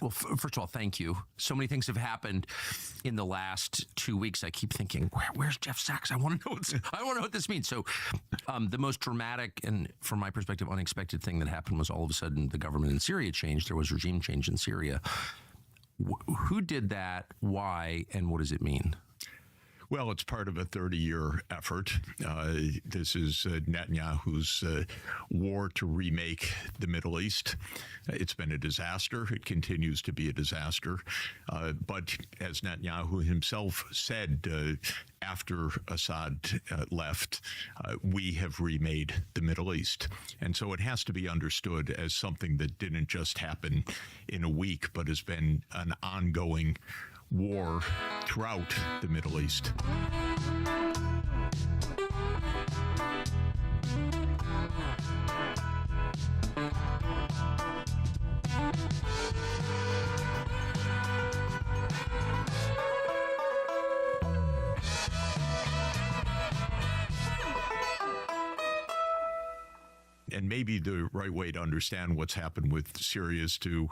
Well, first of all, thank you. So many things have happened in the last 2 weeks. I keep thinking, where's Jeff Sachs? I want to know what this means. So the most dramatic and, from my perspective, unexpected thing that happened was all of a sudden the government in Syria changed. There was regime change in Syria. Who did that? Why? And what does it mean? Well, it's part of a 30-year effort. This is Netanyahu's war to remake the Middle East. It's been a disaster. It continues to be a disaster. But as Netanyahu himself said after Assad left, we have remade the Middle East. And so it has to be understood as something that didn't just happen in a week, but has been an ongoing war throughout the Middle East. And maybe the right way to understand what's happened with Syria is to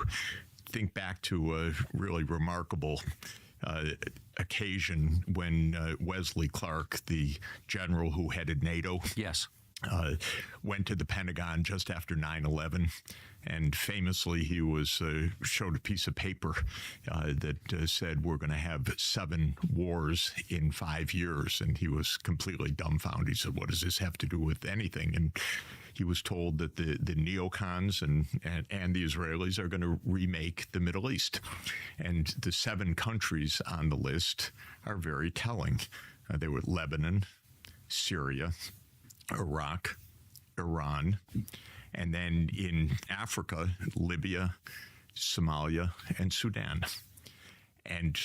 think back to a really remarkable occasion when Wesley Clark, the general who headed NATO, went to the Pentagon just after 9/11, and famously he was showed a piece of paper that said we're going to have 7 wars in 5 years, and he was completely dumbfounded. He said, "What does this have to do with anything?" And he was told that the neocons and the Israelis are going to remake the Middle East, and the 7 countries on the list are very telling. They were Lebanon, Syria, Iraq, Iran, and then in Africa, Libya, Somalia, and Sudan. And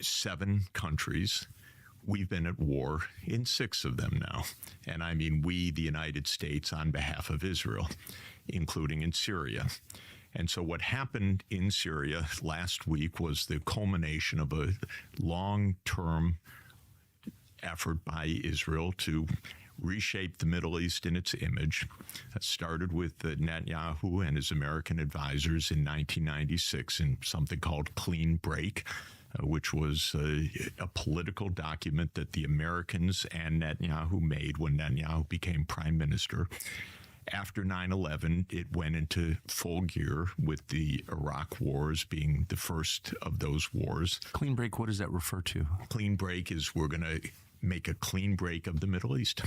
7 countries. We've been at war in 6 of them now. And I mean we, the United States, on behalf of Israel, including in Syria. And so what happened in Syria last week was the culmination of a long-term effort by Israel to reshape the Middle East in its image. That started with Netanyahu and his American advisors in 1996 in something called Clean Break, which was a political document that the Americans and Netanyahu made when Netanyahu became prime minister. After 9/11, it went into full gear with the Iraq wars being the first of those wars. Clean break, what does that refer to? Clean break is we're going to make a clean break of the Middle East.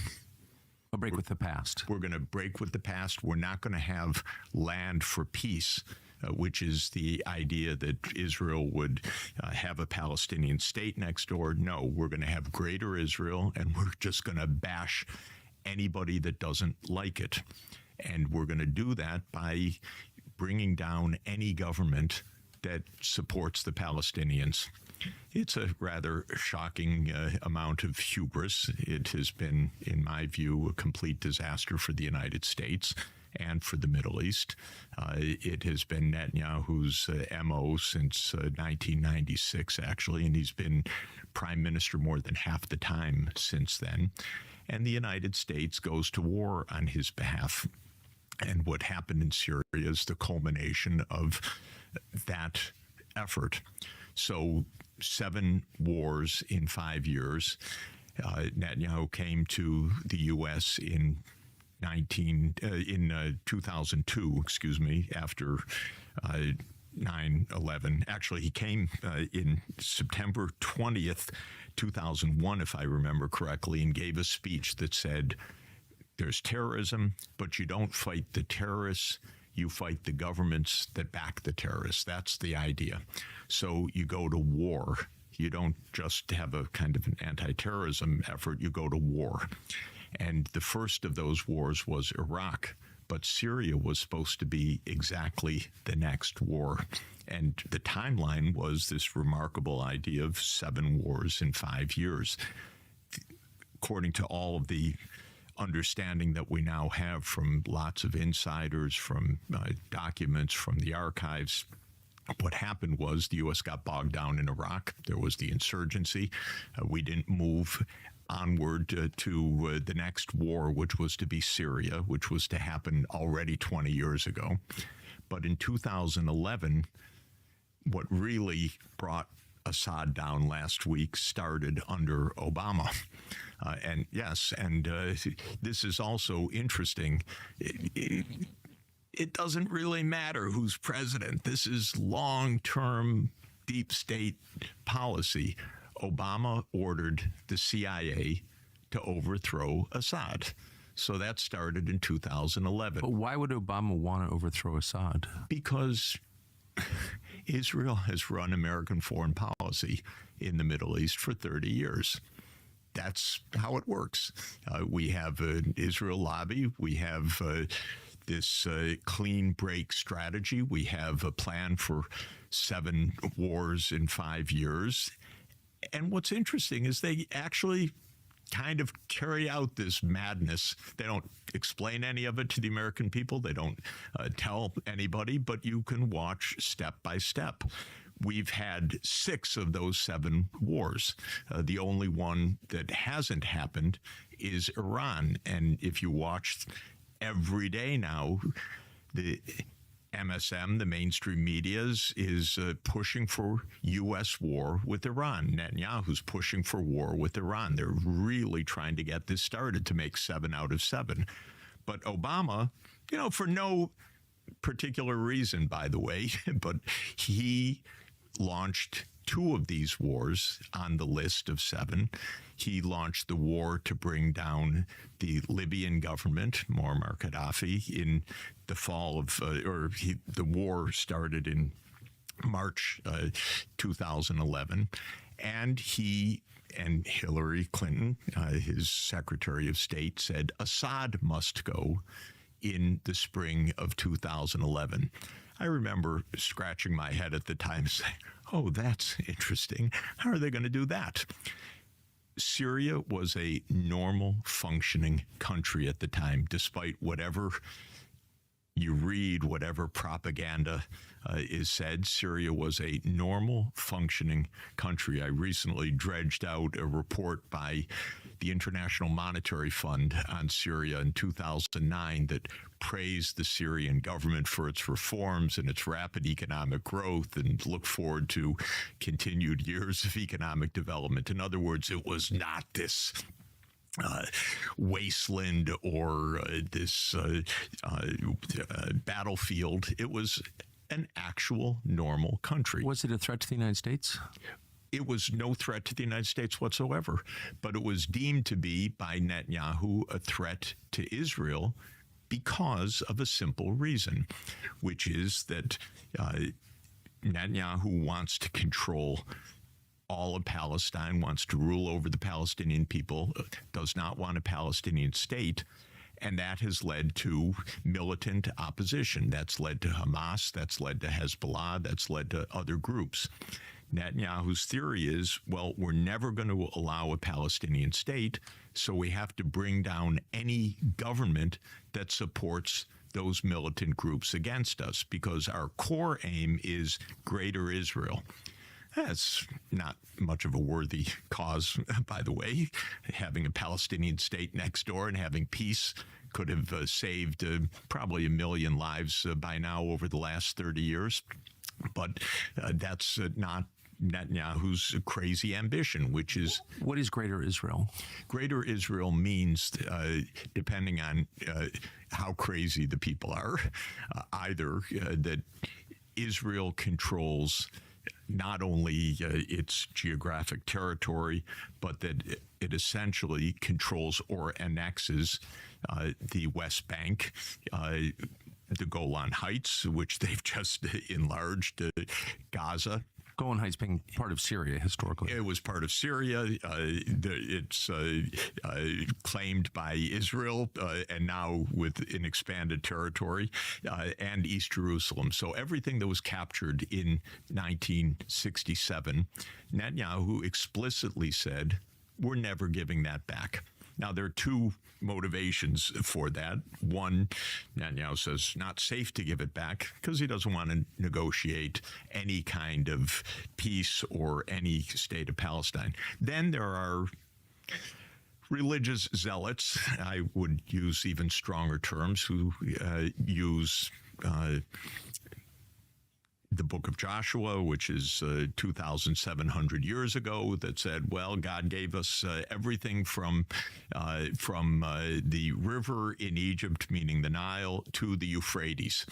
A break with the past. We're going to break with the past. We're not going to have land for peace, which is the idea that Israel would have a Palestinian state next door. No, we're going to have greater Israel, and we're just going to bash anybody that doesn't like it. And we're going to do that by bringing down any government that supports the Palestinians. It's a rather shocking amount of hubris. It has been, in my view, a complete disaster for the United States and for the Middle East. It has been Netanyahu's MO since 1996, actually, and he's been prime minister more than half the time since then. And the United States goes to war on his behalf. And what happened in Syria is the culmination of that effort. So 7 wars in 5 years. Netanyahu came to the U.S. in 2002, after 9/11. Actually, he came in September 20th, 2001, if I remember correctly, and gave a speech that said, there's terrorism, but you don't fight the terrorists. You fight the governments that back the terrorists. That's the idea. So you go to war. You don't just have a kind of an anti-terrorism effort. You go to war. And the first of those wars was Iraq. But Syria was supposed to be exactly the next war. And the timeline was this remarkable idea of 7 wars in 5 years. According to all of the understanding that we now have from lots of insiders, from documents, from the archives, what happened was the U.S. got bogged down in Iraq. There was the insurgency. We didn't move onward to the next war, which was to be Syria, which was to happen already 20 years ago. But in 2011, what really brought Assad down last week started under Obama. And yes, and this is also interesting. It doesn't really matter who's president. This is long-term deep state policy. Obama ordered the CIA to overthrow Assad. So that started in 2011. But why would Obama want to overthrow Assad? Because Israel has run American foreign policy in the Middle East for 30 years. That's how it works. We have an Israel lobby. We have this clean break strategy. We have a plan for 7 wars in 5 years. And what's interesting is they actually kind of carry out this madness. They don't explain any of it to the American people. They don't tell anybody, but you can watch step by step. We've had 6 of those 7 wars. The only one that hasn't happened is Iran. And if you watch every day now, the MSM, the mainstream media, is pushing for U.S. war with Iran. Netanyahu's pushing for war with Iran. They're really trying to get this started to make 7 out of 7. But Obama, for no particular reason, by the way, but he launched 2 of these wars on the list of 7. He launched the war to bring down the Libyan government, Muammar Gaddafi, in the fall of, the war started in March 2011. And he and Hillary Clinton, his Secretary of State, said Assad must go in the spring of 2011. I remember scratching my head at the time saying, oh, that's interesting. How are they going to do that? Syria was a normal functioning country at the time, despite whatever you read, whatever propaganda is said. Syria was a normal functioning country. I recently dredged out a report by the International Monetary Fund on Syria in 2009 that praised the Syrian government for its reforms and its rapid economic growth and looked forward to continued years of economic development. In other words, it was not this wasteland or this battlefield. It was an actual normal country. Was it a threat to the United States? It was no threat to the United States whatsoever, but it was deemed to be by Netanyahu a threat to Israel because of a simple reason, which is that Netanyahu wants to control all of Palestine, wants to rule over the Palestinian people, does not want a Palestinian state. And that has led to militant opposition. That's led to Hamas, that's led to Hezbollah, that's led to other groups. Netanyahu's theory is, well, we're never going to allow a Palestinian state, so we have to bring down any government that supports those militant groups against us, because our core aim is Greater Israel. That's not much of a worthy cause, by the way. Having a Palestinian state next door and having peace could have saved probably 1 million lives by now over the last 30 years. But that's not Netanyahu's crazy ambition, which is... What is Greater Israel? Greater Israel means, depending on how crazy the people are, either that Israel controls not only its geographic territory, but that it essentially controls or annexes the West Bank, the Golan Heights, which they've just enlarged, Gaza. Golan Heights being part of Syria historically. It was part of Syria. It's claimed by Israel and now with an expanded territory, and East Jerusalem. So everything that was captured in 1967, Netanyahu explicitly said, we're never giving that back. Now, there are 2 motivations for that. One, Netanyahu says not safe to give it back because he doesn't want to negotiate any kind of peace or any state of Palestine. Then there are religious zealots, I would use even stronger terms, who use the book of Joshua, which is 2,700 years ago, that said, well, God gave us everything from the river in Egypt, meaning the Nile, to the Euphrates.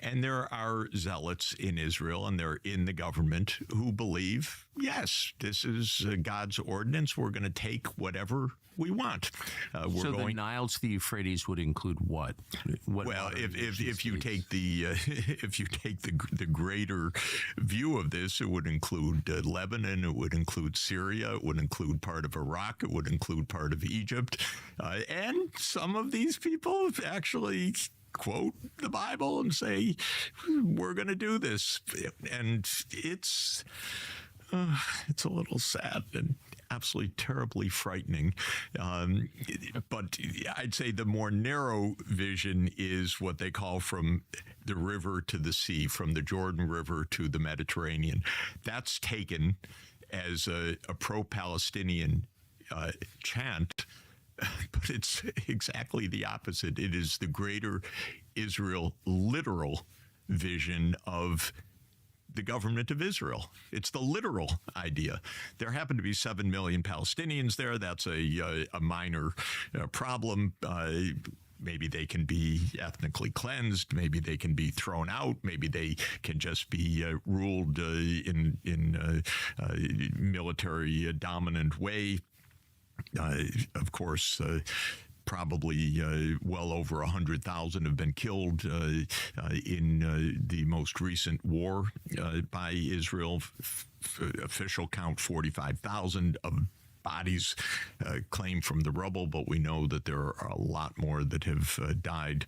And there are zealots in Israel, and they're in the government, who believe, yes, this is God's ordinance. We're going to take whatever we want. So the Nile to the Euphrates would include what? Well, if you take the greater view of this, it would include Lebanon, it would include Syria, it would include part of Iraq, it would include part of Egypt, and some of these people actually quote the Bible and say, we're going to do this. And it's a little sad and absolutely terribly frightening. But I'd say the more narrow vision is what they call from the river to the sea, from the Jordan River to the Mediterranean. That's taken as a pro-Palestinian chant. But it's exactly the opposite. It is the greater Israel literal vision of the government of Israel. It's the literal idea. There happen to be 7 million Palestinians there. That's a minor problem. Maybe they can be ethnically cleansed. Maybe they can be thrown out. Maybe they can just be ruled in a military dominant way. Of course, probably well over 100,000 have been killed in the most recent war by Israel. Official count 45,000 of bodies claimed from the rubble, but we know that there are a lot more that have died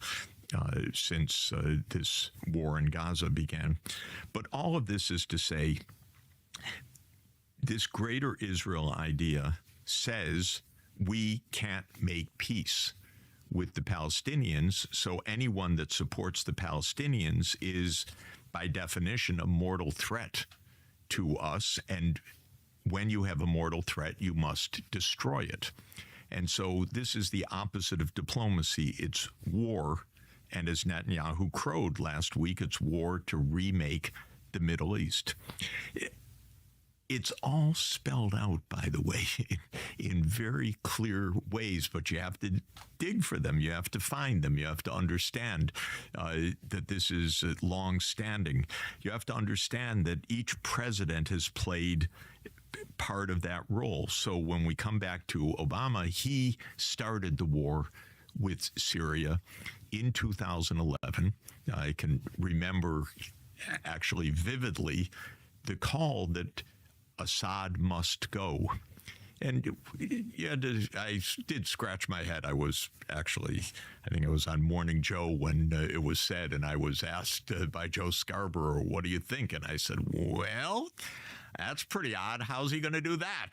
since this war in Gaza began. But all of this is to say, this greater Israel idea says we can't make peace with the Palestinians, so anyone that supports the Palestinians is, by definition, a mortal threat to us, and when you have a mortal threat, you must destroy it. And so this is the opposite of diplomacy. It's war, and as Netanyahu crowed last week, it's war to remake the Middle East. It's all spelled out, by the way, in very clear ways, but you have to dig for them. You have to find them. You have to understand that this is long-standing. You have to understand that each president has played part of that role. So when we come back to Obama, he started the war with Syria in 2011. I can remember actually vividly the call that Assad must go. And I did scratch my head. I was actually, I think I was on Morning Joe when it was said, and I was asked by Joe Scarborough, what do you think? And I said, well, that's pretty odd. How's he going to do that?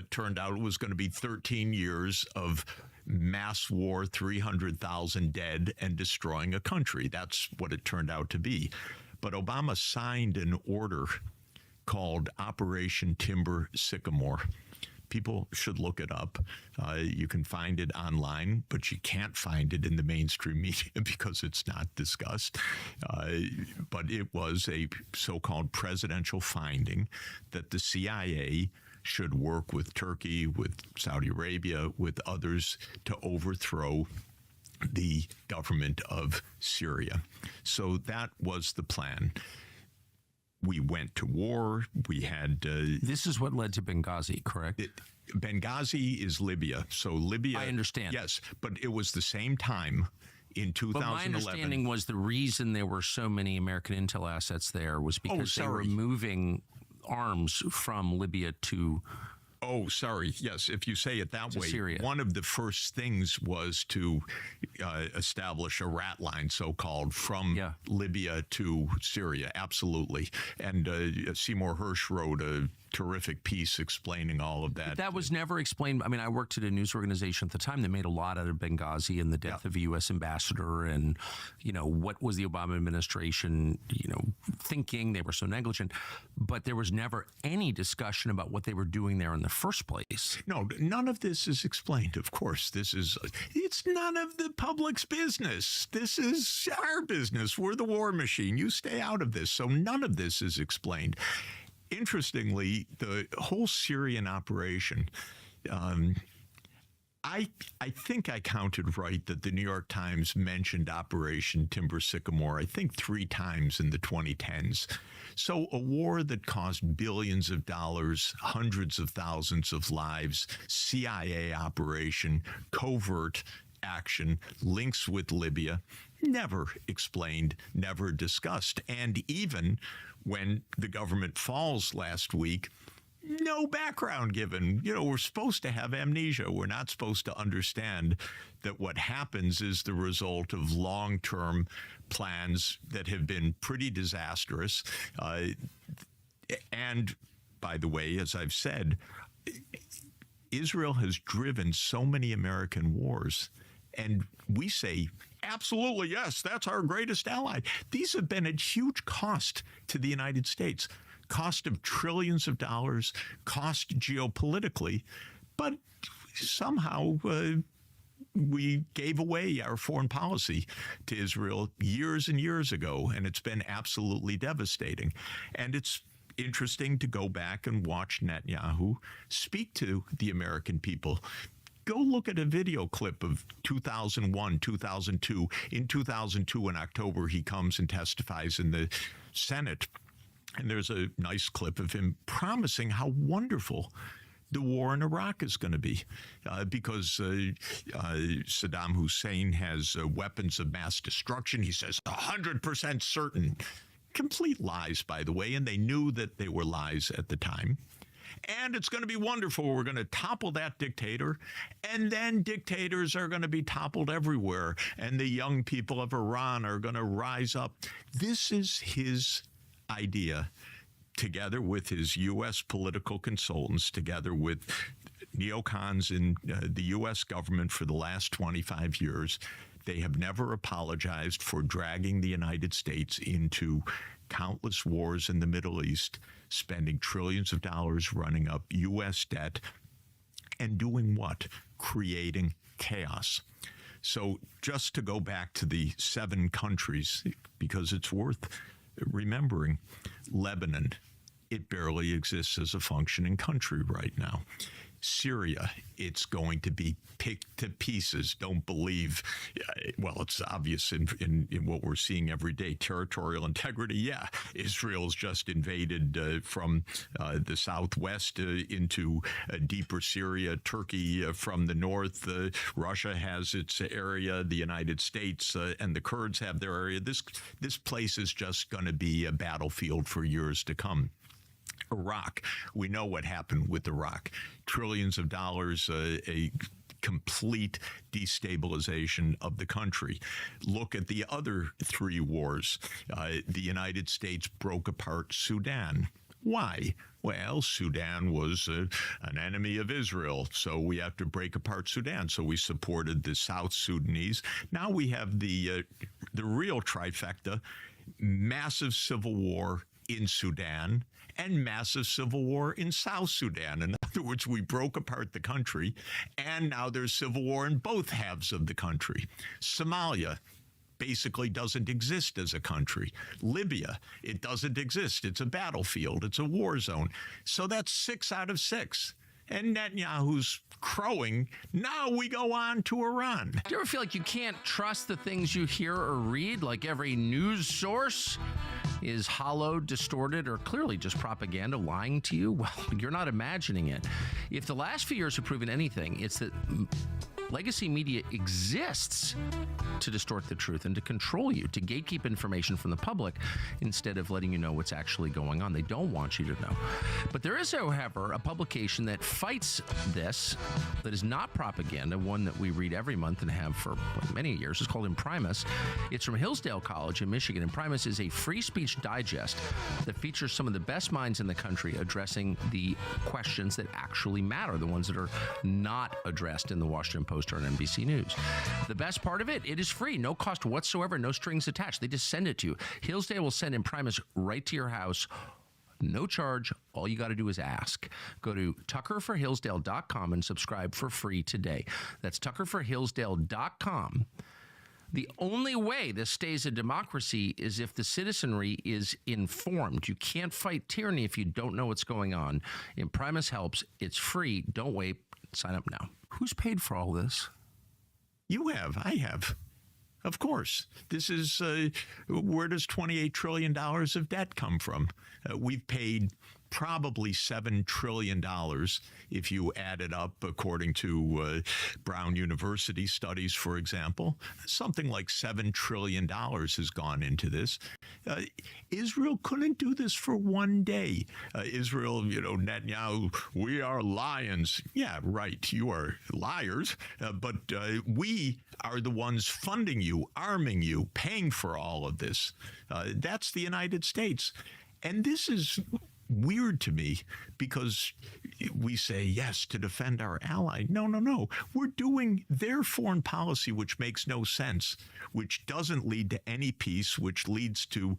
Turned out it was going to be 13 years of mass war, 300,000 dead, and destroying a country. That's what it turned out to be. But Obama signed an order called Operation Timber Sycamore. People should look it up. You can find it online, but you can't find it in the mainstream media because it's not discussed. But it was a so-called presidential finding that the CIA should work with Turkey, with Saudi Arabia, with others to overthrow the government of Syria. So that was the plan. We went to war. We had... this is what led to Benghazi, correct? Benghazi is Libya. So Libya... I understand. Yes, but it was the same time in 2011. But my understanding was the reason there were so many American intel assets there was because they were moving arms from Libya to... Oh, sorry. Yes, if you say it that way, Syria. One of the first things was to establish a rat line, so-called, from Libya to Syria. Absolutely. And Seymour Hersh wrote a terrific piece explaining all of that. But that was never explained. I mean, I worked at a news organization at the time that made a lot out of Benghazi and the death of a U.S. ambassador and, what was the Obama administration, thinking, they were so negligent, but there was never any discussion about what they were doing there in the first place. No, none of this is explained, of course. It's none of the public's business. This is our business. We're the war machine. You stay out of this. So none of this is explained. Interestingly, the whole Syrian operation, I think I counted right that the New York Times mentioned Operation Timber Sycamore, I think 3 times in the 2010s. So a war that cost billions of dollars, hundreds of thousands of lives, CIA operation, covert action, links with Libya, never explained, never discussed. And even when the government falls last week, no background given. We're supposed to have amnesia. We're not supposed to understand that what happens is the result of long-term plans that have been pretty disastrous. And by the way, as I've said, Israel has driven so many American wars. And we say, absolutely, yes, that's our greatest ally. These have been at huge cost to the United States. Cost of trillions of dollars, cost geopolitically, but somehow we gave away our foreign policy to Israel years and years ago, and it's been absolutely devastating. And it's interesting to go back and watch Netanyahu speak to the American people. Go look at a video clip of 2001, 2002. In 2002, in October, he comes and testifies in the Senate. And there's a nice clip of him promising how wonderful the war in Iraq is going to be because Saddam Hussein has weapons of mass destruction. He says 100% certain. Complete lies, by the way, and they knew that they were lies at the time. And it's going to be wonderful. We're going to topple that dictator, and then dictators are going to be toppled everywhere, and the young people of Iran are going to rise up. This is his idea, together with his U.S. political consultants, together with neocons in the U.S. government for the last 25 years. They have never apologized for dragging the United States into countless wars in the Middle East, spending trillions of dollars running up U.S. debt, and doing what? Creating chaos. So just to go back to the 7 countries, because it's worth remembering, Lebanon, it barely exists as a functioning country right now. Syria, it's going to be picked to pieces. Don't believe, well, it's obvious in what we're seeing every day. Territorial integrity, yeah. Israel's just invaded from the southwest into deeper Syria. Turkey from the north. Russia has its area. The United States and the Kurds have their area. This place is just going to be a battlefield for years to come. Iraq, we know what happened with Iraq. Trillions of dollars, a complete destabilization of the country. Look at the other 3 wars. The United States broke apart Sudan. Why? Well, Sudan was an enemy of Israel, so we have to break apart Sudan. So we supported the South Sudanese. Now we have the real trifecta, massive civil war in Sudan and massive civil war in South Sudan. In other words, we broke apart the country, and now there's civil war in both halves of the country. Somalia basically doesn't exist as a country. Libya, it doesn't exist. It's a battlefield. It's a war zone. So that's 6 out of 6. And Netanyahu's crowing, now we go on to Iran. Do you ever feel like you can't trust the things you hear or read? Like every news source is hollow, distorted, or clearly just propaganda lying to you? Well, you're not imagining it. If the last few years have proven anything, it's that legacy media exists to distort the truth and to control you, to gatekeep information from the public instead of letting you know what's actually going on. They don't want you to know. But there is, however, a publication that fights this, that is not propaganda, one that we read every month and have for many years. It's called Imprimis. It's from Hillsdale College in Michigan. Imprimis is a free speech digest that features some of the best minds in the country addressing the questions that actually matter, the ones that are not addressed in the Washington Post poster on NBC News. The best part of it, it is free, no cost whatsoever, no strings attached. They just send it to you. Hillsdale will send Imprimis right to your house. No charge. All you got to do is ask. Go to tuckerforhillsdale.com and subscribe for free today. That's tuckerforhillsdale.com. The only way this stays a democracy is if the citizenry is informed. You can't fight tyranny if you don't know what's going on. Imprimis helps. It's free. Don't wait. Sign up now. Who's paid for all this? You have. I have. Of course. This is where does $28 trillion of debt come from? We've paid probably $7 trillion if you add it up, according to Brown University studies, for example. Something like $7 trillion has gone into this. Israel couldn't do this for one day. Israel, Netanyahu, we are lions. Yeah, right, you are liars. But we are the ones funding you, arming you, paying for all of this. That's the United States. And this is weird to me because we say yes to defend our ally. No. We're doing their foreign policy, which makes no sense, which doesn't lead to any peace, which leads to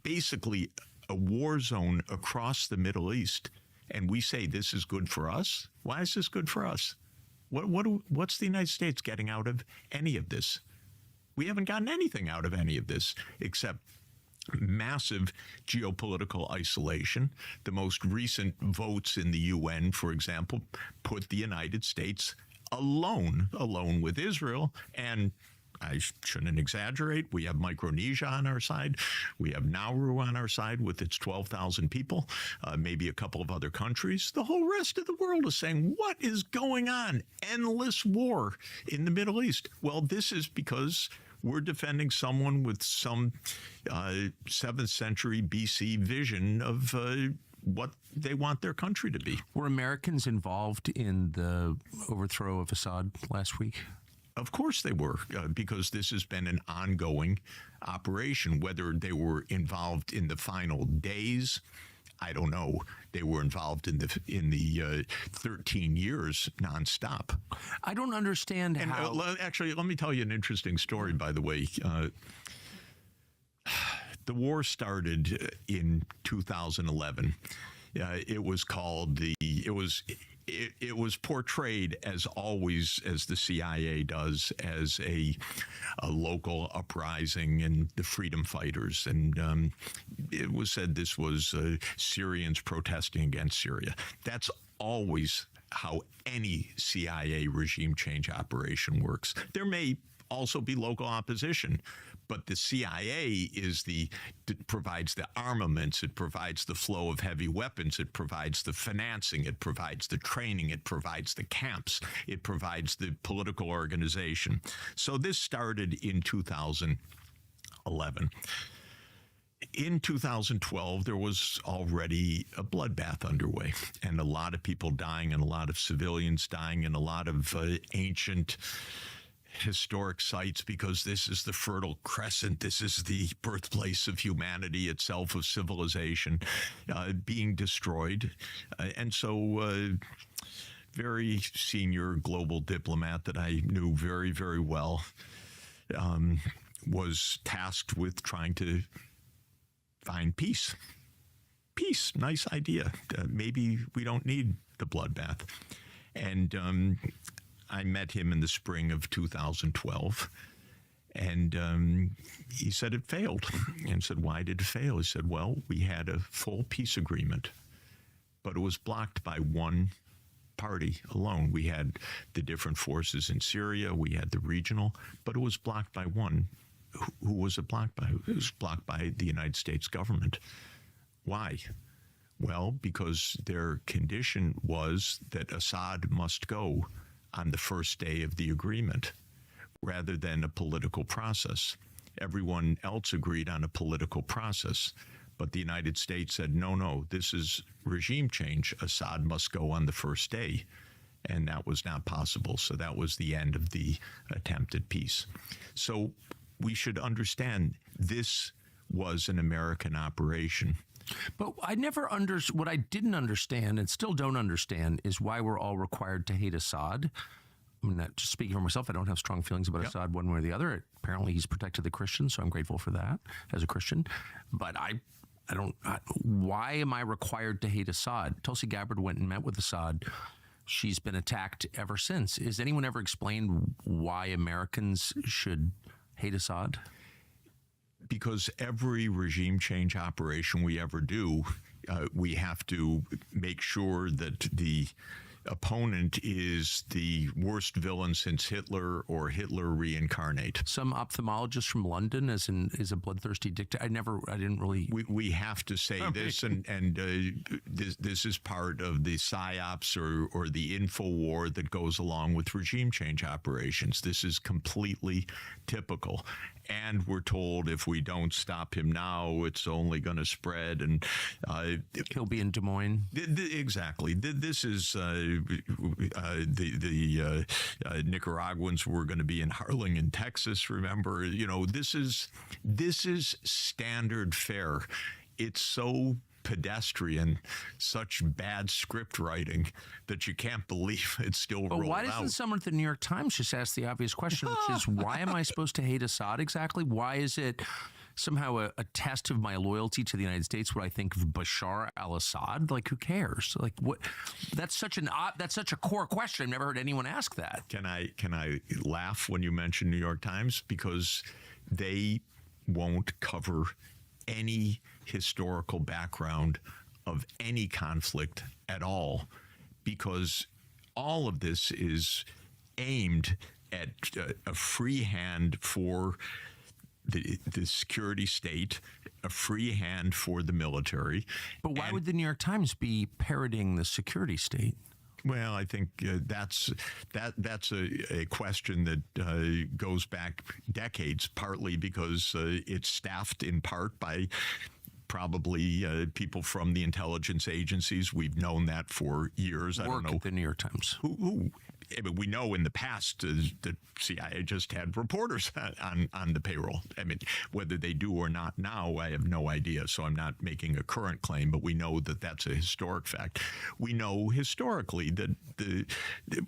basically a war zone across the Middle East. And we say this is good for us. Why is this good for us? What's the United States getting out of any of this? We haven't gotten anything out of any of this except massive geopolitical isolation. The most recent votes in the UN, for example, put the United States alone with Israel. And I shouldn't exaggerate. We have Micronesia on our side. We have Nauru on our side with its 12,000 people, maybe a couple of other countries. The whole rest of the world is saying, what is going on? Endless war in the Middle East. Well, this is because we're defending someone with some 7th century BC vision of what they want their country to be. Were Americans involved in the overthrow of Assad last week? Of course they were, because this has been an ongoing operation. Whether they were involved in the final days, I don't know. They were involved in the 13 years nonstop. I don't understand how. Actually, let me tell you an interesting story. By the way, the war started in 2011. It was called it was portrayed as always, as the CIA does, as a local uprising and the freedom fighters. And it was said this was Syrians protesting against Syria. That's always how any CIA regime change operation works. There may also be local opposition, but the CIA provides the armaments, it provides the flow of heavy weapons, it provides the financing, it provides the training, it provides the camps, it provides the political organization. So this started in 2011. In 2012, there was already a bloodbath underway, and a lot of people dying, and a lot of civilians dying, and a lot of ancient historic sites, because this is the Fertile Crescent. This is the birthplace of humanity itself, of civilization, being destroyed. And so very senior global diplomat that I knew very, very well was tasked with trying to find peace. Peace, nice idea. Maybe we don't need the bloodbath. And I met him in the spring of 2012, and he said it failed. And said, why did it fail? He said, well, we had a full peace agreement, but it was blocked by one party alone. We had the different forces in Syria, we had the regional, but it was blocked by one. Who was it blocked by? It was blocked by the United States government. Why? Well, because their condition was that Assad must go on the first day of the agreement, rather than a political process. Everyone else agreed on a political process, but the United States said, no, this is regime change. Assad must go on the first day, and that was not possible. So that was the end of the attempt at peace. So we should understand this was an American operation. But I never what I didn't understand and still don't understand is why we're all required to hate Assad. I mean, just speaking for myself, I don't have strong feelings about Assad one way or the other. Apparently, he's protected the Christians, so I'm grateful for that as a Christian. But why am I required to hate Assad? Tulsi Gabbard went and met with Assad. She's been attacked ever since. Has anyone ever explained why Americans should hate Assad? Because every regime change operation we ever do, we have to make sure that the opponent is the worst villain since Hitler or Hitler reincarnate. Some ophthalmologist from London is a bloodthirsty dictator. I didn't really. We have to say this, and this is part of the psyops or the info war that goes along with regime change operations. This is completely typical. And we're told if we don't stop him now, it's only going to spread. And he'll be in Des Moines. Exactly. This is the Nicaraguans were going to be in Harlingen, Texas. Remember, this is standard fare. It's so pedestrian, such bad script writing that you can't believe it's still rolled out. Why doesn't someone at the New York Times just ask the obvious question, which is, why am I supposed to hate Assad exactly? Why is it somehow a test of my loyalty to the United States what I think of Bashar al-Assad? Like, who cares? Like, what? That's such a core question. I've never heard anyone ask that. Can I laugh when you mention New York Times? Because they won't cover any historical background of any conflict at all, because all of this is aimed at a free hand for the security state, a free hand for the military. But why would the New York Times be parroting the security state? Well, I think that's a question that goes back decades, partly because it's staffed in part by probably people from the intelligence agencies. We've known that for years. I don't know. At the New York Times. Who we know in the past the CIA just had reporters on the payroll. I mean, whether they do or not now, I have no idea. So I'm not making a current claim, but we know that that's a historic fact. We know historically that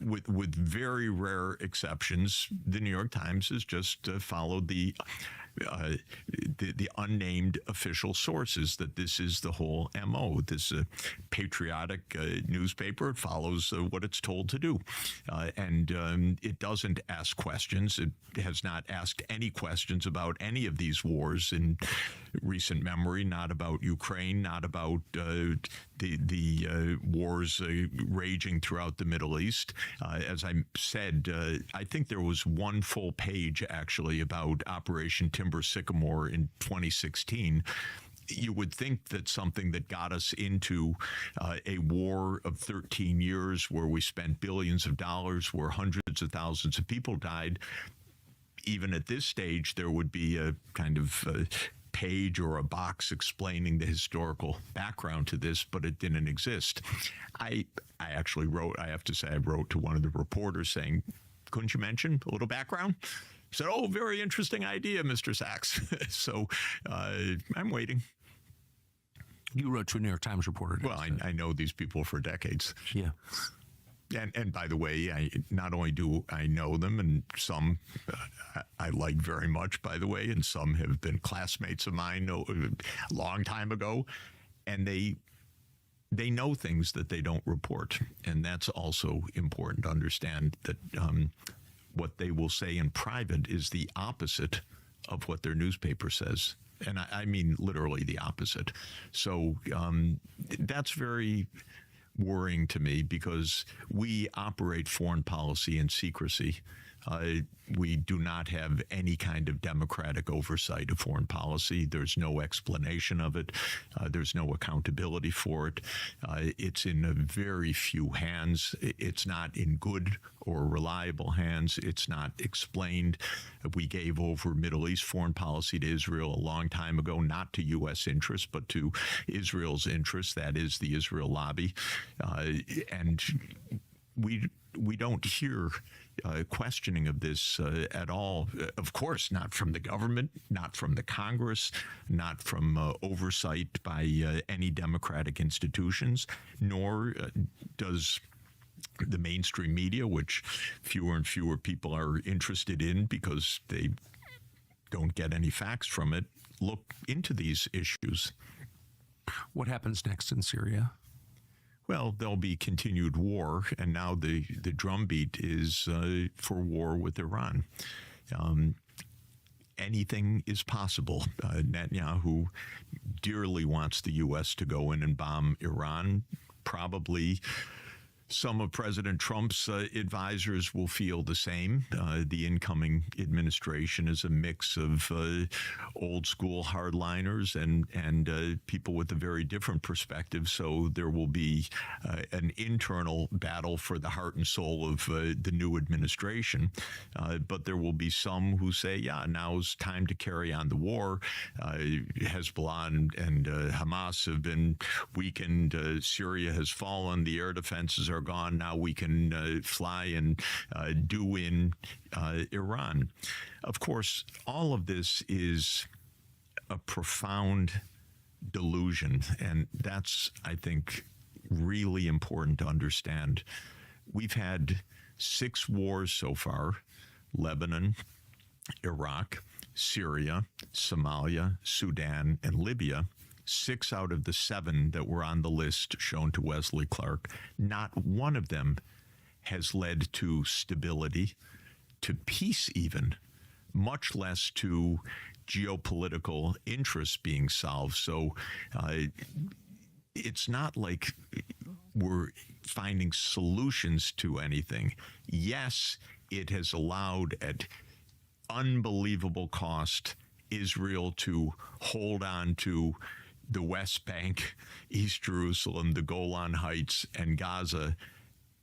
with very rare exceptions, the New York Times has just followed the unnamed official sources, that this is the whole MO. This is a patriotic newspaper. It follows what it's told to do. And it doesn't ask questions. It has not asked any questions about any of these wars in recent memory, not about Ukraine, not about the wars raging throughout the Middle East. As I said, I think there was one full page actually about Operation Timber Sycamore in 2016. You would think that something that got us into a war of 13 years where we spent billions of dollars, where hundreds of thousands of people died, even at this stage, there would be a kind of page or a box explaining the historical background to this, but it didn't exist. I actually wrote, I have to say, I wrote to one of the reporters saying, couldn't you mention a little background? He said, oh, very interesting idea, Mr. Sachs. So I'm waiting. You wrote to a New York Times reporter. Well, I know these people for decades. Yeah. And by the way, not only do I know them, and some I like very much, by the way, and some have been classmates of mine a long time ago, and they know things that they don't report. And that's also important to understand, that what they will say in private is the opposite of what their newspaper says. And I mean literally the opposite. So that's very worrying to me, because we operate foreign policy in secrecy. We do not have any kind of democratic oversight of foreign policy. There's no explanation of it. There's no accountability for it. It's in a very few hands. It's not in good or reliable hands. It's not explained. We gave over Middle East foreign policy to Israel a long time ago, not to U.S. interests, but to Israel's interests. That is the Israel lobby. And we don't hear questioning of this at all. Of course, not from the government, not from the Congress, not from oversight by any democratic institutions, nor does the mainstream media, which fewer and fewer people are interested in because they don't get any facts from it, look into these issues. What happens next in Syria? Well, there'll be continued war, and now the drumbeat is for war with Iran. Anything is possible. Netanyahu dearly wants the U.S. to go in and bomb Iran. Probably some of President Trump's advisors will feel the same. The incoming administration is a mix of old school hardliners and people with a very different perspective. So there will be an internal battle for the heart and soul of the new administration. But there will be some who say, yeah, now's time to carry on the war. Hezbollah and Hamas have been weakened. Syria has fallen. The air defenses are gone. Now we can fly and do in Iran. Of course, all of this is a profound delusion, and that's, I think, really important to understand. We've had 6 wars so far: Lebanon, Iraq, Syria, Somalia, Sudan, and Libya. 6 out of the 7 that were on the list shown to Wesley Clark, not one of them has led to stability, to peace even, much less to geopolitical interests being solved. So it's not like we're finding solutions to anything. Yes, it has allowed at unbelievable cost Israel to hold on to the West Bank, East Jerusalem, the Golan Heights, and Gaza,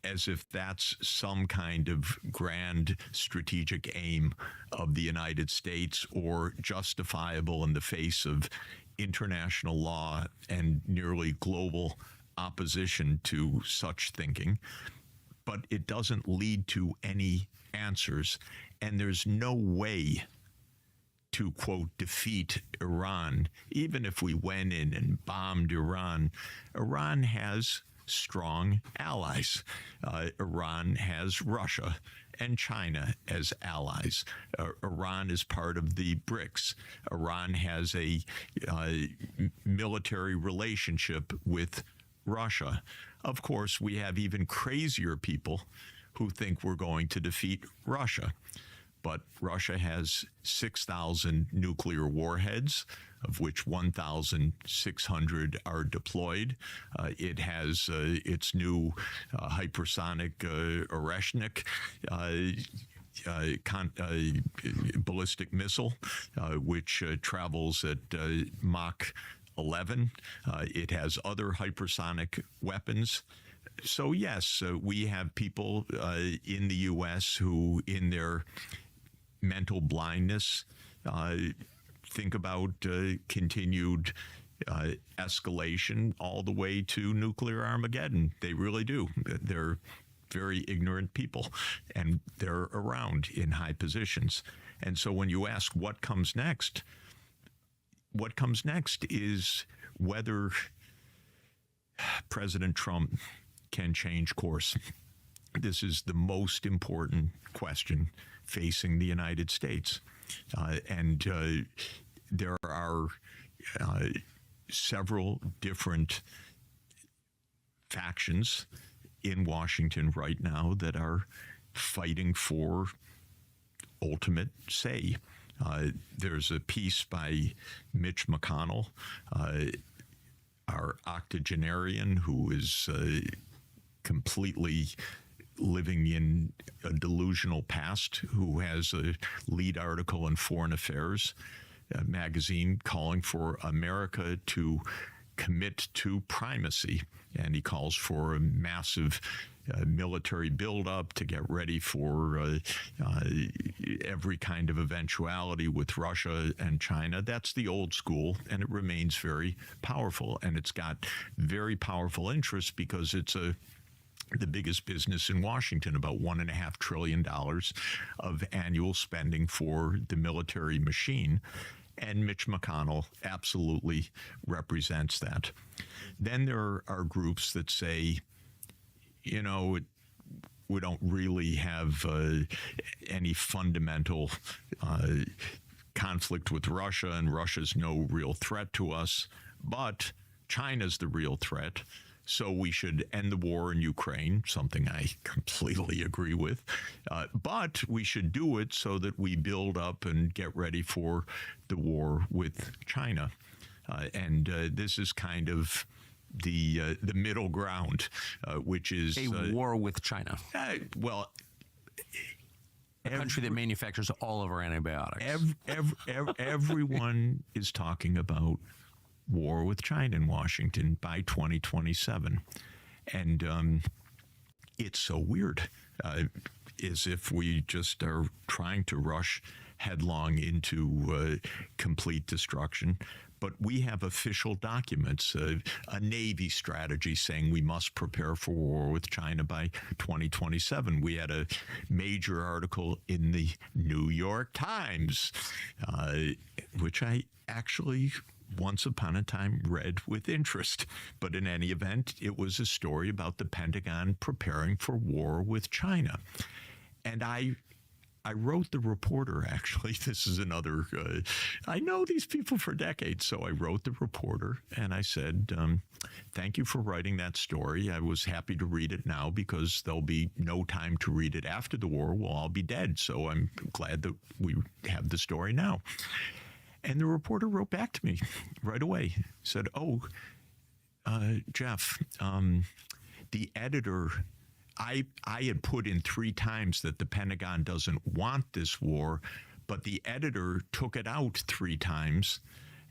as if that's some kind of grand strategic aim of the United States or justifiable in the face of international law and nearly global opposition to such thinking. But it doesn't lead to any answers, and there's no way to, quote, defeat Iran. Even if we went in and bombed Iran, Iran has strong allies. Iran has Russia and China as allies. Iran is part of the BRICS. Iran has a military relationship with Russia. Of course, we have even crazier people who think we're going to defeat Russia. But Russia has 6,000 nuclear warheads, of which 1,600 are deployed. It has its new hypersonic Oreshnik ballistic missile, which travels at Mach 11. It has other hypersonic weapons. So yes, we have people in the U.S. who, in their mental blindness, think about continued escalation all the way to nuclear Armageddon. They really do. They're very ignorant people, and they're around in high positions. And so when you ask what comes next is whether President Trump can change course. This is the most important question facing the United States. And there are several different factions in Washington right now that are fighting for ultimate say. There's a piece by Mitch McConnell, our octogenarian, who is completely living in a delusional past, who has a lead article in Foreign Affairs magazine calling for America to commit to primacy. And he calls for a massive military buildup to get ready for every kind of eventuality with Russia and China. That's the old school, and it remains very powerful. And it's got very powerful interests because it's the biggest business in Washington, about $1.5 trillion of annual spending for the military machine. And Mitch McConnell absolutely represents that. Then there are groups that say, you know, really have any fundamental conflict with Russia, and Russia's no real threat to us, but China's the real threat. So we should end the war in Ukraine, something I completely agree with. But we should do it so that we build up and get ready for the war with China. And this is kind of the middle ground, which is a war with China. Well, a country that manufactures all of our antibiotics. Everyone is talking about war with China in Washington by 2027. And it's so weird, as if we just are trying to rush headlong into complete destruction. But we have official documents, a Navy strategy saying we must prepare for war with China by 2027. We had a major article in the New York Times, which I actually once upon a time read with interest. But in any event, it was a story about the Pentagon preparing for war with China. And I wrote the reporter, actually. This is another, I know these people for decades, so I wrote the reporter and I said, thank you for writing that story. I was happy to read it now because there'll be no time to read it after the war. We'll all be dead. So I'm glad that we have the story now. And the reporter wrote back to me right away, said, Jeff, the editor, I had put in 3 times that the Pentagon doesn't want this war, but the editor took it out 3 times.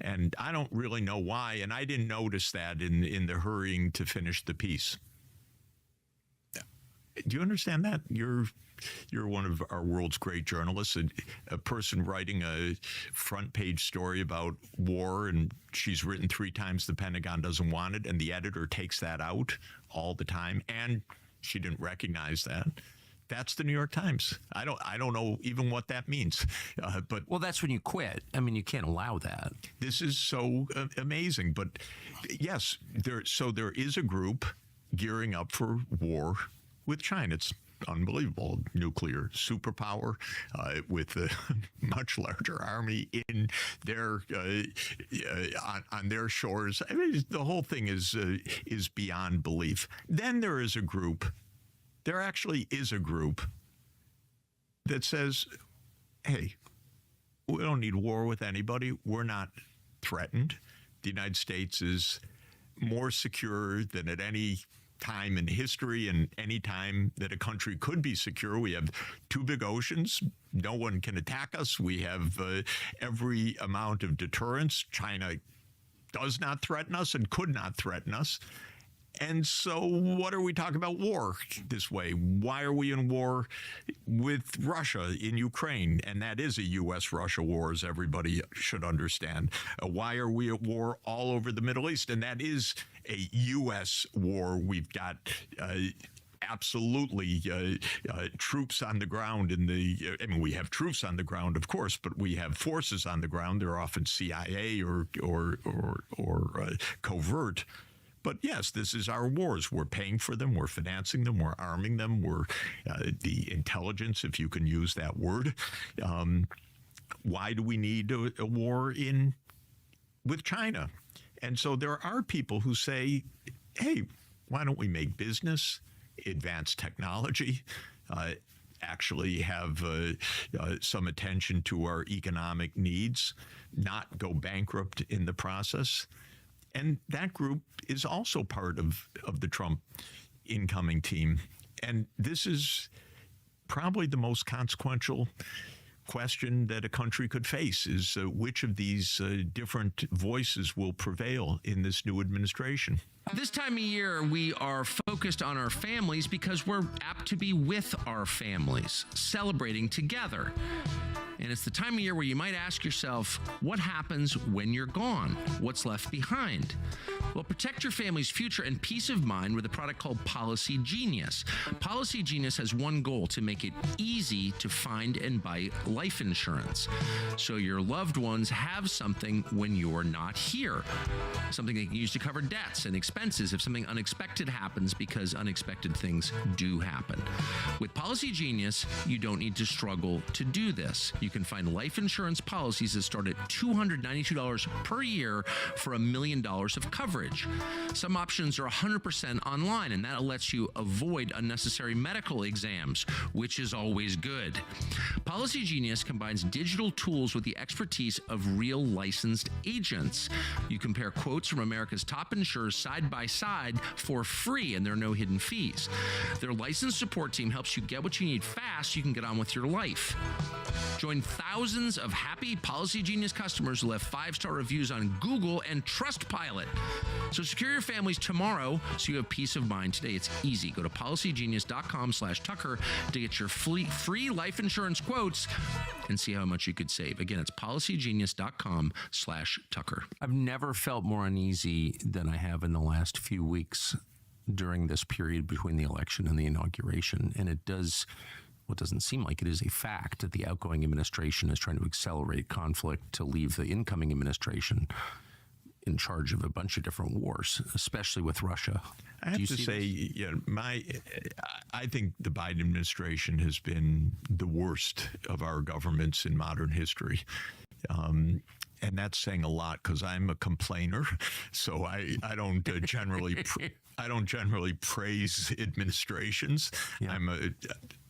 And I don't really know why. And I didn't notice that in the hurrying to finish the piece. Do you understand that? You're one of our world's great journalists, a person writing a front page story about war, and she's written 3 times the Pentagon doesn't want it, and the editor takes that out all the time, and she didn't recognize that. That's the New York Times. I don't know even what that means. But well, that's when you quit. I mean, you can't allow that. This is so amazing. But yes, there is a group gearing up for war with China. It's unbelievable. Nuclear superpower with a much larger army in their on their shores. I mean, the whole thing is beyond belief. Then there is a group. There actually is a group that says, "Hey, we don't need war with anybody. We're not threatened. The United States is more secure than at any time in history, and any time that a country could be secure. We have 2 big oceans. No one can attack us. We have every amount of deterrence. China does not threaten us and could not threaten us. And so what are we talking about war this way? Why are we in war with Russia in Ukraine? And that is a U.S.-Russia war, as everybody should understand. Why are we at war all over the Middle East? And that is a U.S. war. We've got absolutely troops on the ground I mean, we have troops on the ground, of course, but we have forces on the ground. They're often CIA or covert. But yes, this is our wars. We're paying for them. We're financing them. We're arming them. We're the intelligence, if you can use that word. Why do we need a war with China? And so there are people who say, hey, why don't we make business, advance technology, actually have some attention to our economic needs, not go bankrupt in the process? And that group is also part of the Trump incoming team. And this is probably the most consequential question that a country could face, is which of these different voices will prevail in this new administration. This time of year, we are focused on our families because we're apt to be with our families, celebrating together. And it's the time of year where you might ask yourself, what happens when you're gone? What's left behind? Well, protect your family's future and peace of mind with a product called Policy Genius. Policy Genius has one goal: to make it easy to find and buy life insurance, so your loved ones have something when you're not here. Something they can use to cover debts and expenses if something unexpected happens, because unexpected things do happen. With Policy Genius, you don't need to struggle to do this. You can find life insurance policies that start at $292 per year for $1 million of coverage. Some options are 100% online, and that lets you avoid unnecessary medical exams, which is always good. Policy Genius combines digital tools with the expertise of real licensed agents. You compare quotes from America's top insurers side by side for free, and there are no hidden fees. Their licensed support team helps you get what you need fast so you can get on with your life. Join thousands of happy Policy Genius customers who left 5-star reviews on Google and Trustpilot. So secure your families tomorrow so you have peace of mind today. It's easy. Go to policygenius.com/Tucker to get your free life insurance quotes and see how much you could save. Again, it's policygenius.com/Tucker. I've never felt more uneasy than I have in the last few weeks during this period between the election and the inauguration. And it does... what doesn't seem like it is a fact that the outgoing administration is trying to accelerate conflict to leave the incoming administration in charge of a bunch of different wars, especially with Russia. I have to say, I think the Biden administration has been the worst of our governments in modern history. And that's saying a lot because I'm a complainer, so I don't generally praise administrations. Yeah.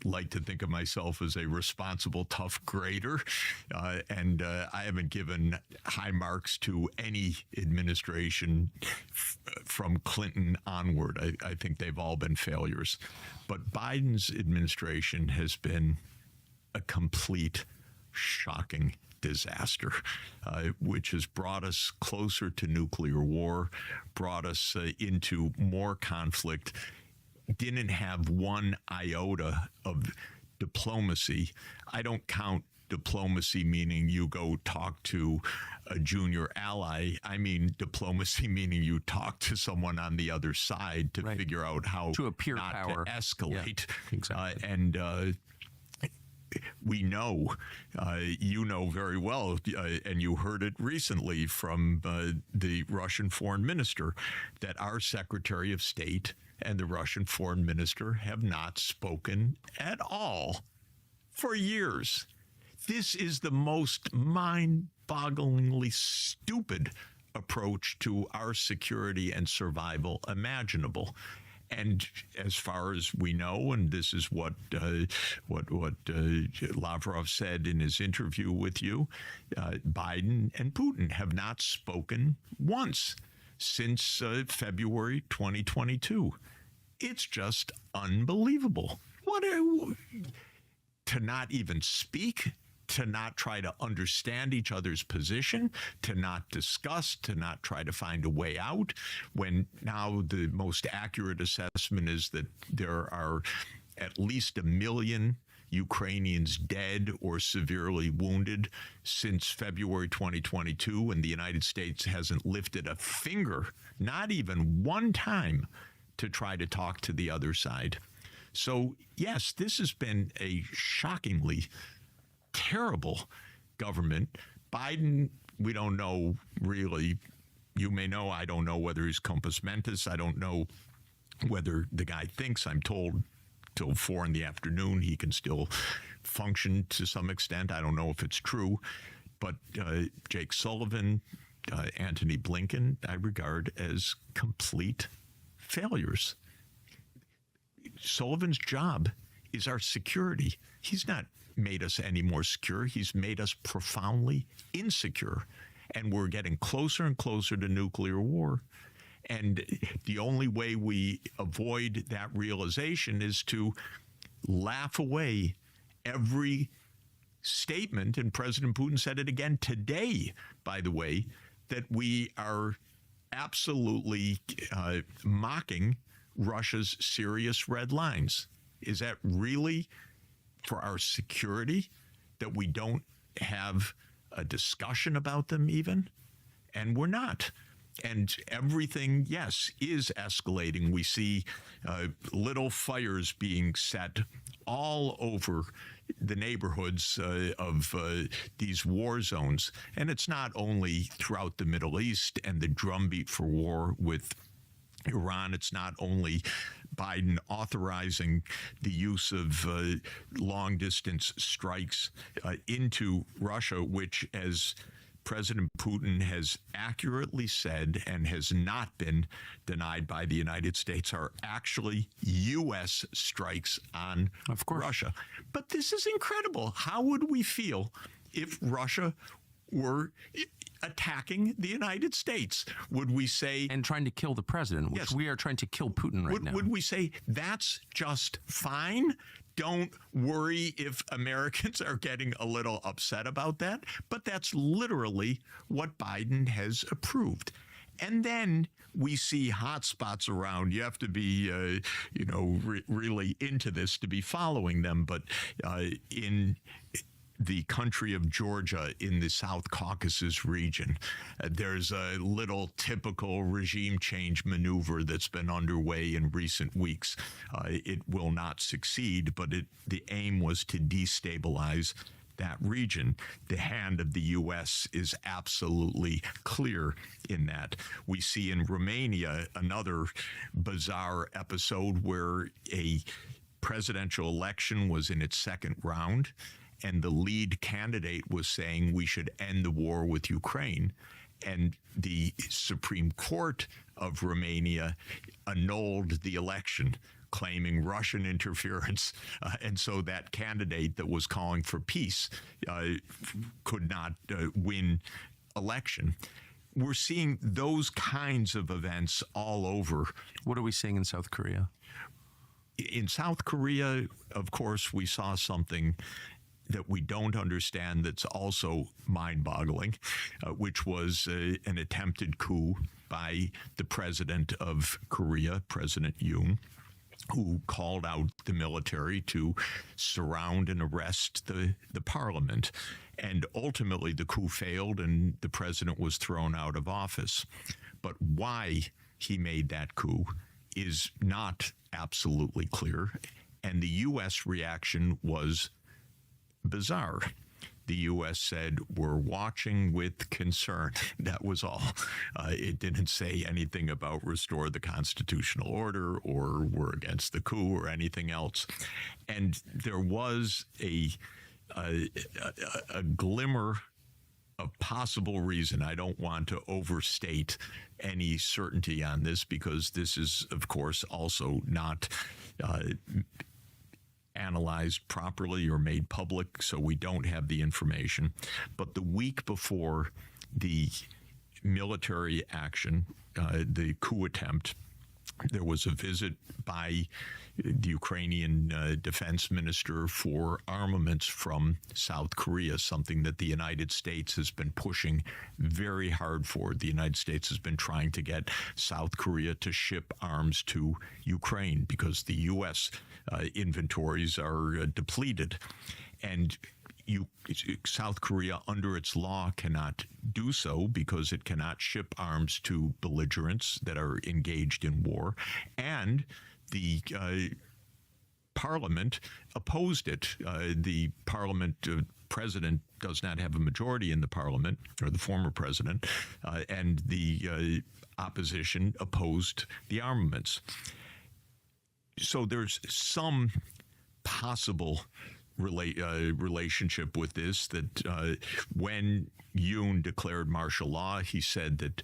Like to think of myself as a responsible, tough grader, and I haven't given high marks to any administration from Clinton onward. I think they've all been failures, but Biden's administration has been a complete, shocking disaster, which has brought us closer to nuclear war, brought us into more conflict, didn't have one iota of diplomacy. I don't count diplomacy meaning you go talk to a junior ally. I mean diplomacy meaning you talk to someone on the other side to figure out how to appear not power. To escalate. Yeah, exactly. We know, you know very well, and you heard it recently from the Russian foreign minister, that our Secretary of State and the Russian foreign minister have not spoken at all for years. This is the most mind-bogglingly stupid approach to our security and survival imaginable. And as far as we know, and this is what Lavrov said in his interview with you, Biden and Putin have not spoken once since February 2022. It's just unbelievable. To not even speak, to not try to understand each other's position, to not discuss, to not try to find a way out, when now the most accurate assessment is that there are at least 1 million Ukrainians dead or severely wounded since February 2022, and the United States hasn't lifted a finger, not even one time, to try to talk to the other side. So, yes, this has been a shockingly terrible government. Biden, we don't know really. You may know, I don't know whether he's compos mentis. I don't know whether the guy thinks. I'm told till 4 p.m. he can still function to some extent. I don't know if it's true. But Jake Sullivan, Antony Blinken, I regard as complete failures. Sullivan's job is our security. He's not made us any more secure. He's made us profoundly insecure. And we're getting closer and closer to nuclear war. And the only way we avoid that realization is to laugh away every statement, and President Putin said it again today, by the way, that we are absolutely mocking Russia's serious red lines. Is that really for our security, that we don't have a discussion about them even? And we're not. And everything, yes, is escalating. We see little fires being set all over the neighborhoods of these war zones. And it's not only throughout the Middle East and the drumbeat for war with Iran. It's not only Biden authorizing the use of long-distance strikes into Russia, which, as President Putin has accurately said and has not been denied by the United States, are actually U.S. strikes on Russia. But this is incredible. How would we feel if Russia were attacking the United States? Would we say... And trying to kill the president, which we are trying to kill Putin right now. Would we say, that's just fine? Don't worry if Americans are getting a little upset about that. But that's literally what Biden has approved. And then we see hotspots around. You have to be, really into this to be following them. But in the country of Georgia in the South Caucasus region, there's a little typical regime change maneuver that's been underway in recent weeks. It will not succeed, but the aim was to destabilize that region. The hand of the U.S. is absolutely clear in that. We see in Romania another bizarre episode where a presidential election was in its second round, and the lead candidate was saying we should end the war with Ukraine. And the Supreme Court of Romania annulled the election, claiming Russian interference. And so that candidate that was calling for peace could not win election. We're seeing those kinds of events all over. What are we seeing in South Korea? In South Korea, of course, we saw something that we don't understand that's also mind-boggling, which was an attempted coup by the president of Korea, President Yoon, who called out the military to surround and arrest the parliament. And ultimately, the coup failed and the president was thrown out of office. But why he made that coup is not absolutely clear. And the U.S. reaction was bizarre. The U.S. said, we're watching with concern. That was all. It didn't say anything about restore the constitutional order or we're against the coup or anything else. And there was a glimmer of possible reason. I don't want to overstate any certainty on this because this is, of course, also not analyzed properly or made public, so we don't have the information. But the week before the military action, the coup attempt, there was a visit by the Ukrainian defense minister for armaments from South Korea, something that the United States has been pushing very hard for. The United States has been trying to get South Korea to ship arms to Ukraine because the U.S. Inventories are depleted. And South Korea, under its law, cannot do so because it cannot ship arms to belligerents that are engaged in war. And the parliament opposed it. The parliament president does not have a majority in the parliament, or the former president, and the opposition opposed the armaments. So there's some possible relationship with this, that when Yoon declared martial law, he said that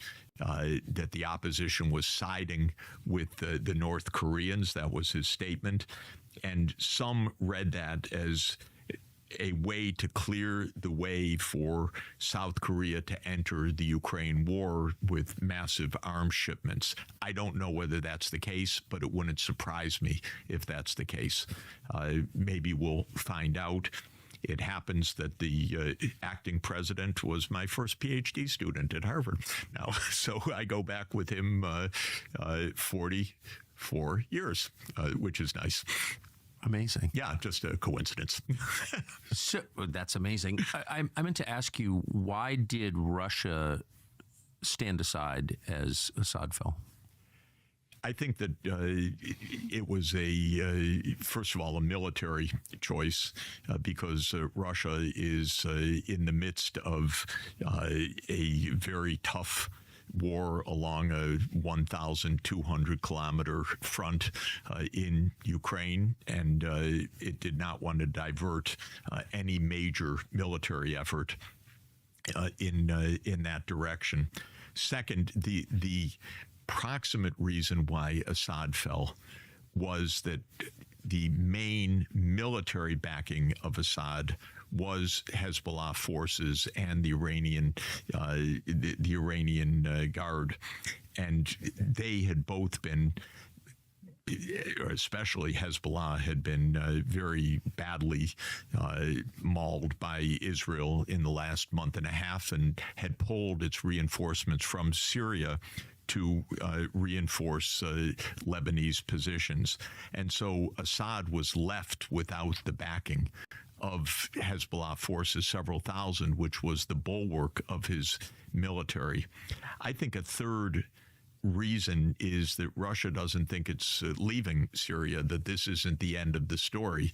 that the opposition was siding with the North Koreans. That was his statement. And some read that as a way to clear the way for South Korea to enter the Ukraine war with massive arms shipments. I don't know whether that's the case, but it wouldn't surprise me if that's the case. Maybe we'll find out. It happens that the acting president was my first PhD student at Harvard now, so I go back with him 44 years, which is nice. Amazing. Yeah, just a coincidence. So that's amazing. I meant to ask you, why did Russia stand aside as Assad fell? I think that it was first of all, a military choice because Russia is in the midst of a very tough war along a 1,200 kilometer front in Ukraine, and it did not want to divert any major military effort in that direction. Second, the proximate reason why Assad fell was that the main military backing of Assad was Hezbollah forces and the Iranian Guard, and they had both been, especially Hezbollah, had been very badly mauled by Israel in the last month and a half, and had pulled its reinforcements from Syria to reinforce Lebanese positions. And so Assad was left without the backing of Hezbollah forces, several thousand, which was the bulwark of his military. I think a third reason is that Russia doesn't think it's leaving Syria, that this isn't the end of the story.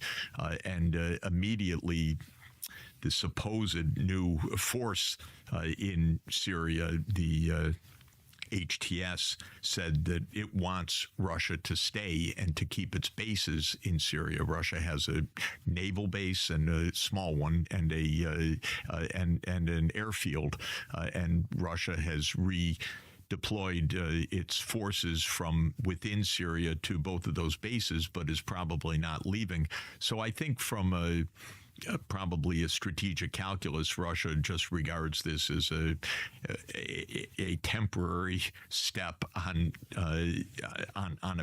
And immediately the supposed new force in Syria, the HTS, said that it wants Russia to stay and to keep its bases in Syria. Russia has a naval base, and a small one, and an airfield, and Russia has redeployed its forces from within Syria to both of those bases, but is probably not leaving. So I think from probably a strategic calculus, Russia just regards this as a temporary step on a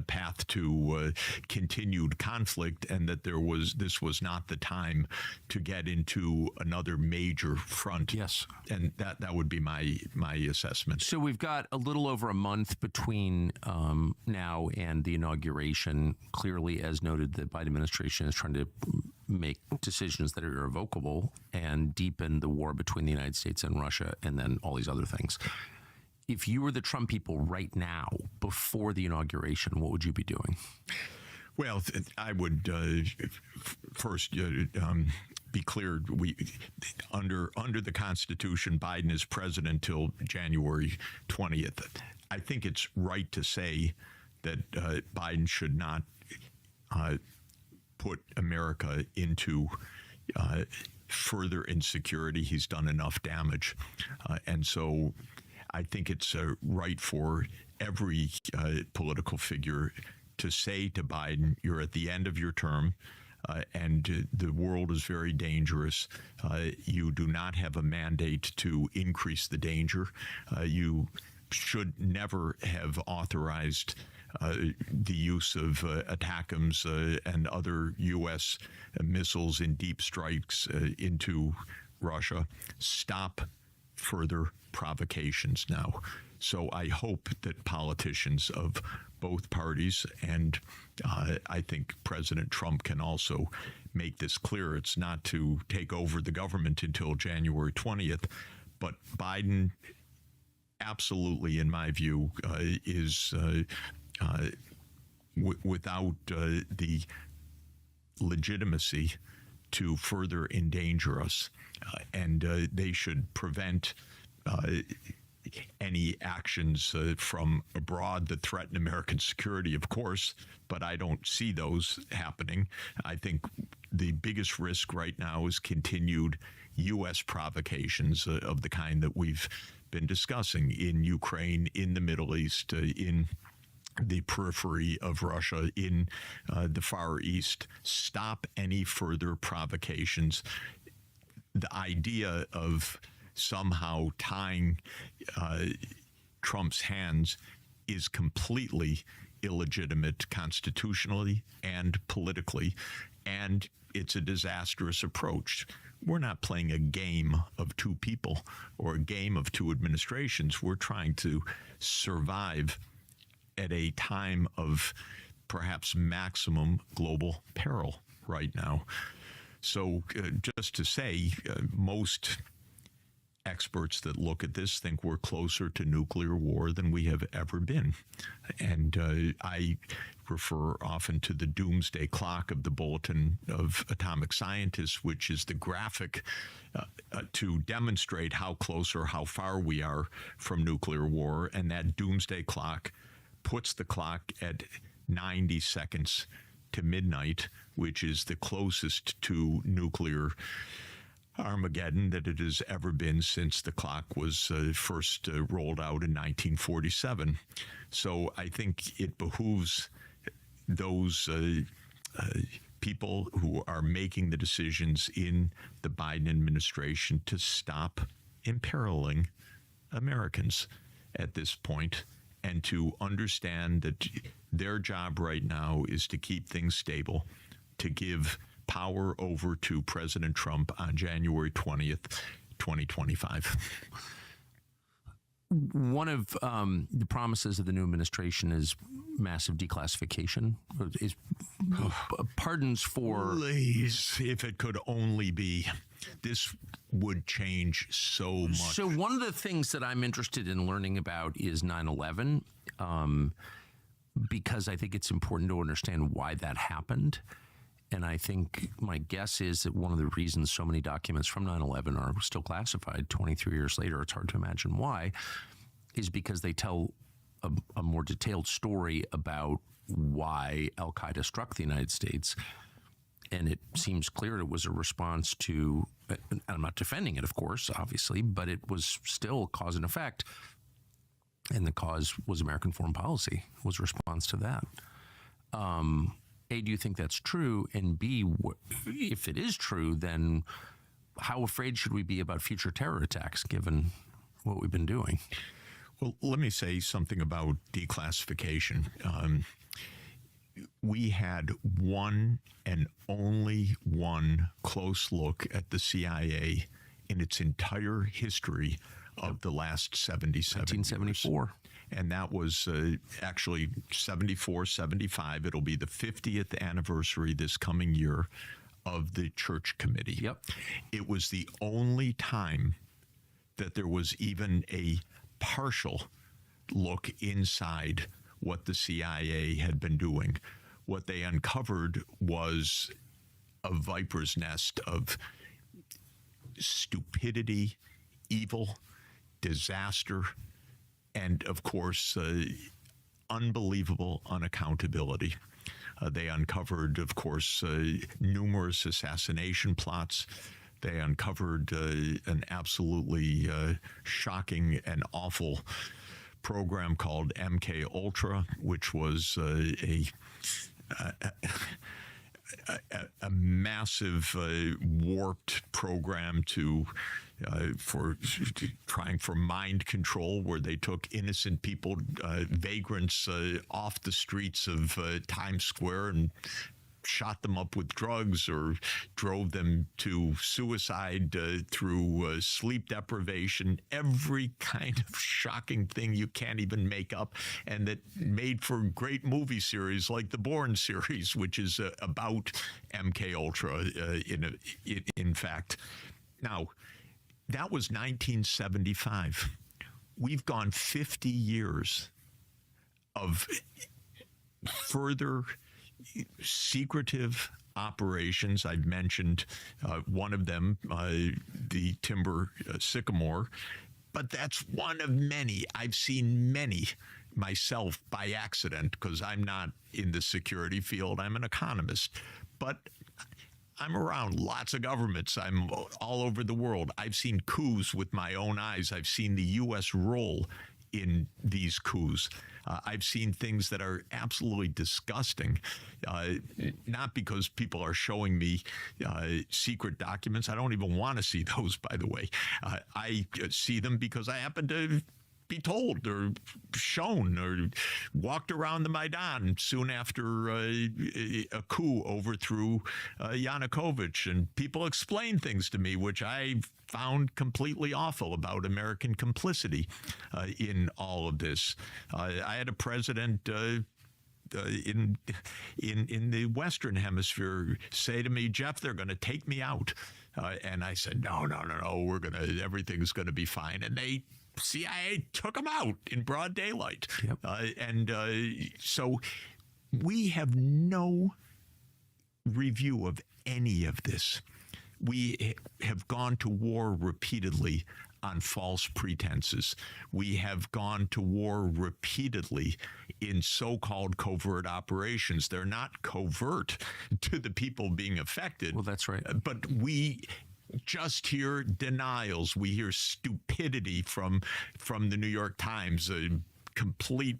path to continued conflict, and that this was not the time to get into another major front. Yes, and that would be my assessment. So we've got a little over a month between now and the inauguration. Clearly, as noted, the Biden administration is trying to make decisions that are irrevocable and deepen the war between the United States and Russia, and then all these other things. If you were the Trump people right now, before the inauguration, what would you be doing? Well, I would first be clear. Under the Constitution, Biden is president till January 20th. I think it's right to say that Biden should not put America into further insecurity. He's done enough damage. And so I think it's right for every political figure to say to Biden, you're at the end of your term, and the world is very dangerous. You do not have a mandate to increase the danger. You should never have authorized the use of ATACMS and other U.S. missiles in deep strikes into Russia. Stop further provocations now. So I hope that politicians of both parties, and I think President Trump can also make this clear, it's not to take over the government until January 20th, but Biden absolutely, in my view, is without the legitimacy to further endanger us, and they should prevent any actions from abroad that threaten American security, of course, but I don't see those happening. I think the biggest risk right now is continued U.S. provocations of the kind that we've been discussing in Ukraine, in the Middle East, in the periphery of Russia, in the Far East. Stop any further provocations. The idea of somehow tying Trump's hands is completely illegitimate constitutionally and politically, and it's a disastrous approach. We're not playing a game of two people or a game of two administrations. We're trying to survive at a time of perhaps maximum global peril right now. So just to say, most experts that look at this think we're closer to nuclear war than we have ever been. And I refer often to the doomsday clock of the Bulletin of Atomic Scientists, which is the graphic to demonstrate how close or how far we are from nuclear war. And that doomsday clock puts the clock at 90 seconds to midnight, which is the closest to nuclear Armageddon that it has ever been since the clock was first rolled out in 1947. So I think it behooves those people who are making the decisions in the Biden administration to stop imperiling Americans at this point and to understand that their job right now is to keep things stable, to give power over to President Trump on January 20th, 2025. One of the promises of the new administration is massive declassification, is pardons for... Please, if it could only be. This would change so much. So one of the things that I'm interested in learning about is 9/11, because I think it's important to understand why that happened. And I think my guess is that one of the reasons so many documents from 9/11 are still classified 23 years later, it's hard to imagine why, is because they tell a more detailed story about why al-Qaeda struck the United States. And it seems clear it was a response to, and I'm not defending it, of course, obviously, but it was still cause and effect. And the cause was American foreign policy, was a response to that. A, do you think that's true? And B, if it is true, then how afraid should we be about future terror attacks given what we've been doing? Well, let me say something about declassification. We had one and only one close look at the CIA in its entire history of the last 77 1974. years. And that was actually 74, 75. It'll be the 50th anniversary this coming year of the Church Committee. Yep. It was the only time that there was even a partial look inside what the CIA had been doing. What they uncovered was a viper's nest of stupidity, evil, disaster, and, of course, unbelievable unaccountability. They uncovered, of course, numerous assassination plots. They uncovered an absolutely shocking and awful program called MK Ultra, which was a massive warped program for trying for mind control, where they took innocent people, vagrants, off the streets of Times Square and shot them up with drugs or drove them to suicide through sleep deprivation, every kind of shocking thing you can't even make up, and that made for great movie series like the Bourne series, which is about MK Ultra in fact. Now, that was 1975. We've gone 50 years of further secretive operations. I've mentioned one of them, the timber sycamore, but that's one of many. I've seen many myself by accident, because I'm not in the security field. I'm an economist, but I'm around lots of governments. I'm all over the world. I've seen coups with my own eyes. I've seen the U.S. role in these coups. I've seen things that are absolutely disgusting, not because people are showing me secret documents. I don't even want to see those, by the way. I see them because I happen to be told or shown or walked around the Maidan soon after a coup overthrew Yanukovych, and people explained things to me which I found completely awful about American complicity in all of this. I had a president in the Western Hemisphere say to me, Jeff, they're going to take me out. And I said, no, everything's going to be fine. And CIA took them out in broad daylight. Yep. So we have no review of any of this. We have gone to war repeatedly on false pretenses. We have gone to war repeatedly in so-called covert operations. They're not covert to the people being affected. Well, that's right. But we just hear denials. We hear stupidity from the New York Times, a complete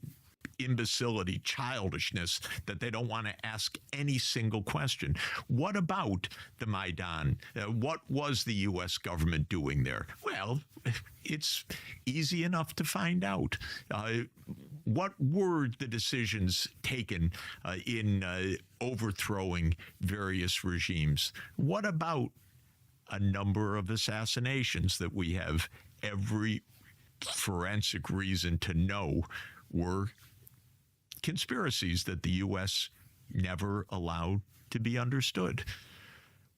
imbecility, childishness, that they don't want to ask any single question. What about the Maidan? What was the U.S. government doing there? Well, it's easy enough to find out. What were the decisions taken in overthrowing various regimes? What about a number of assassinations that we have every forensic reason to know were conspiracies that the U.S. never allowed to be understood?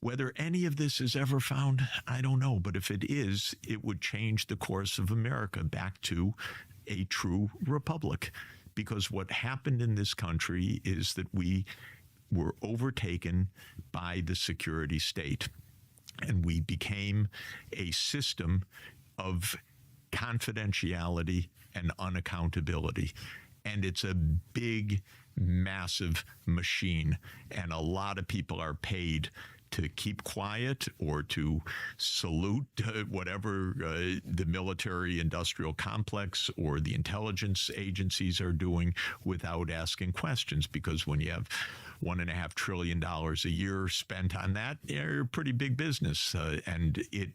Whether any of this is ever found, I don't know. But if it is, it would change the course of America back to a true republic. Because what happened in this country is that we were overtaken by the security state. And we became a system of confidentiality and unaccountability. And it's a big, massive machine. And a lot of people are paid to keep quiet or to salute whatever the military industrial complex or the intelligence agencies are doing without asking questions. Because when you have $1.5 trillion a year spent on that, you're a pretty big business. And it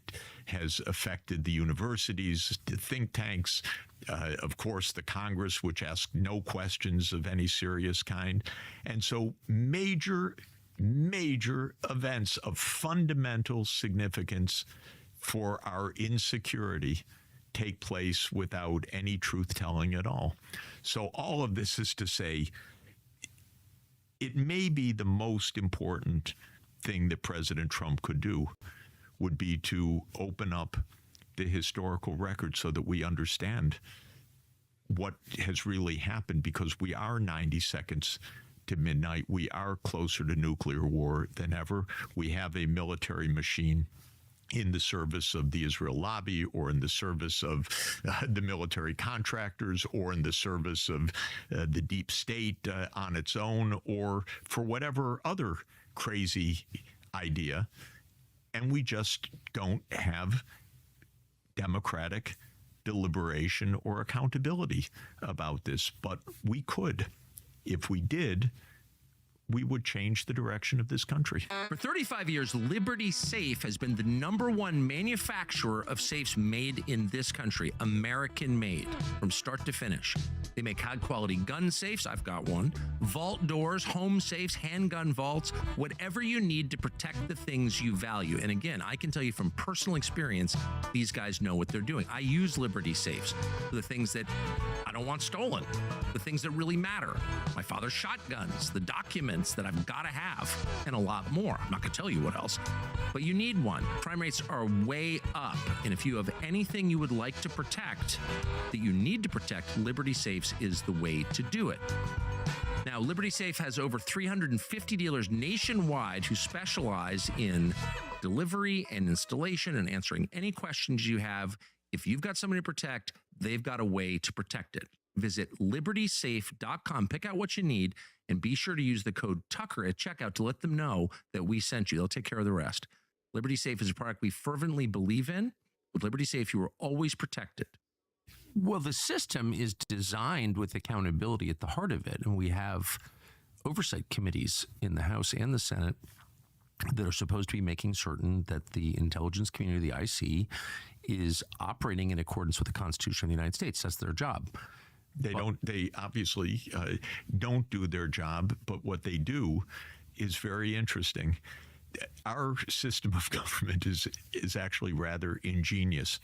has affected the universities, the think tanks, of course, the Congress, which asks no questions of any serious kind. And so major events of fundamental significance for our insecurity take place without any truth-telling at all. So all of this is to say, it may be the most important thing that President Trump could do would be to open up the historical record so that we understand what has really happened, because we are 90 seconds to midnight. We are closer to nuclear war than ever. We have a military machine in the service of the Israel lobby, or in the service of the military contractors, or in the service of the deep state on its own, or for whatever other crazy idea. And we just don't have democratic deliberation or accountability about this. But we could. If we did, we would change the direction of this country. For 35 years, Liberty Safe has been the #1 manufacturer of safes made in this country, American made, from start to finish. They make high-quality gun safes, I've got one, vault doors, home safes, handgun vaults, whatever you need to protect the things you value. And again, I can tell you from personal experience, these guys know what they're doing. I use Liberty Safes for the things that I don't want stolen, the things that really matter. My father's shotguns, the documents that I've got to have, and a lot more. I'm not going to tell you what else, but you need one. Crime rates are way up, and if you have anything you would like to protect that you need to protect, Liberty Safes is the way to do it. Now, Liberty Safe has over 350 dealers nationwide who specialize in delivery and installation and answering any questions you have. If you've got something to protect, they've got a way to protect it. Visit libertysafe.com, pick out what you need, and be sure to use the code Tucker at checkout to let them know that we sent you. They'll take care of the rest. Liberty Safe is a product we fervently believe in. With Liberty Safe, you are always protected. Well, the system is designed with accountability at the heart of it, and we have oversight committees in the House and the Senate that are supposed to be making certain that the intelligence community, the IC, is operating in accordance with the Constitution of the United States. That's their job. They obviously don't do their job, but what they do is very interesting. Our system of government is actually rather ingenious.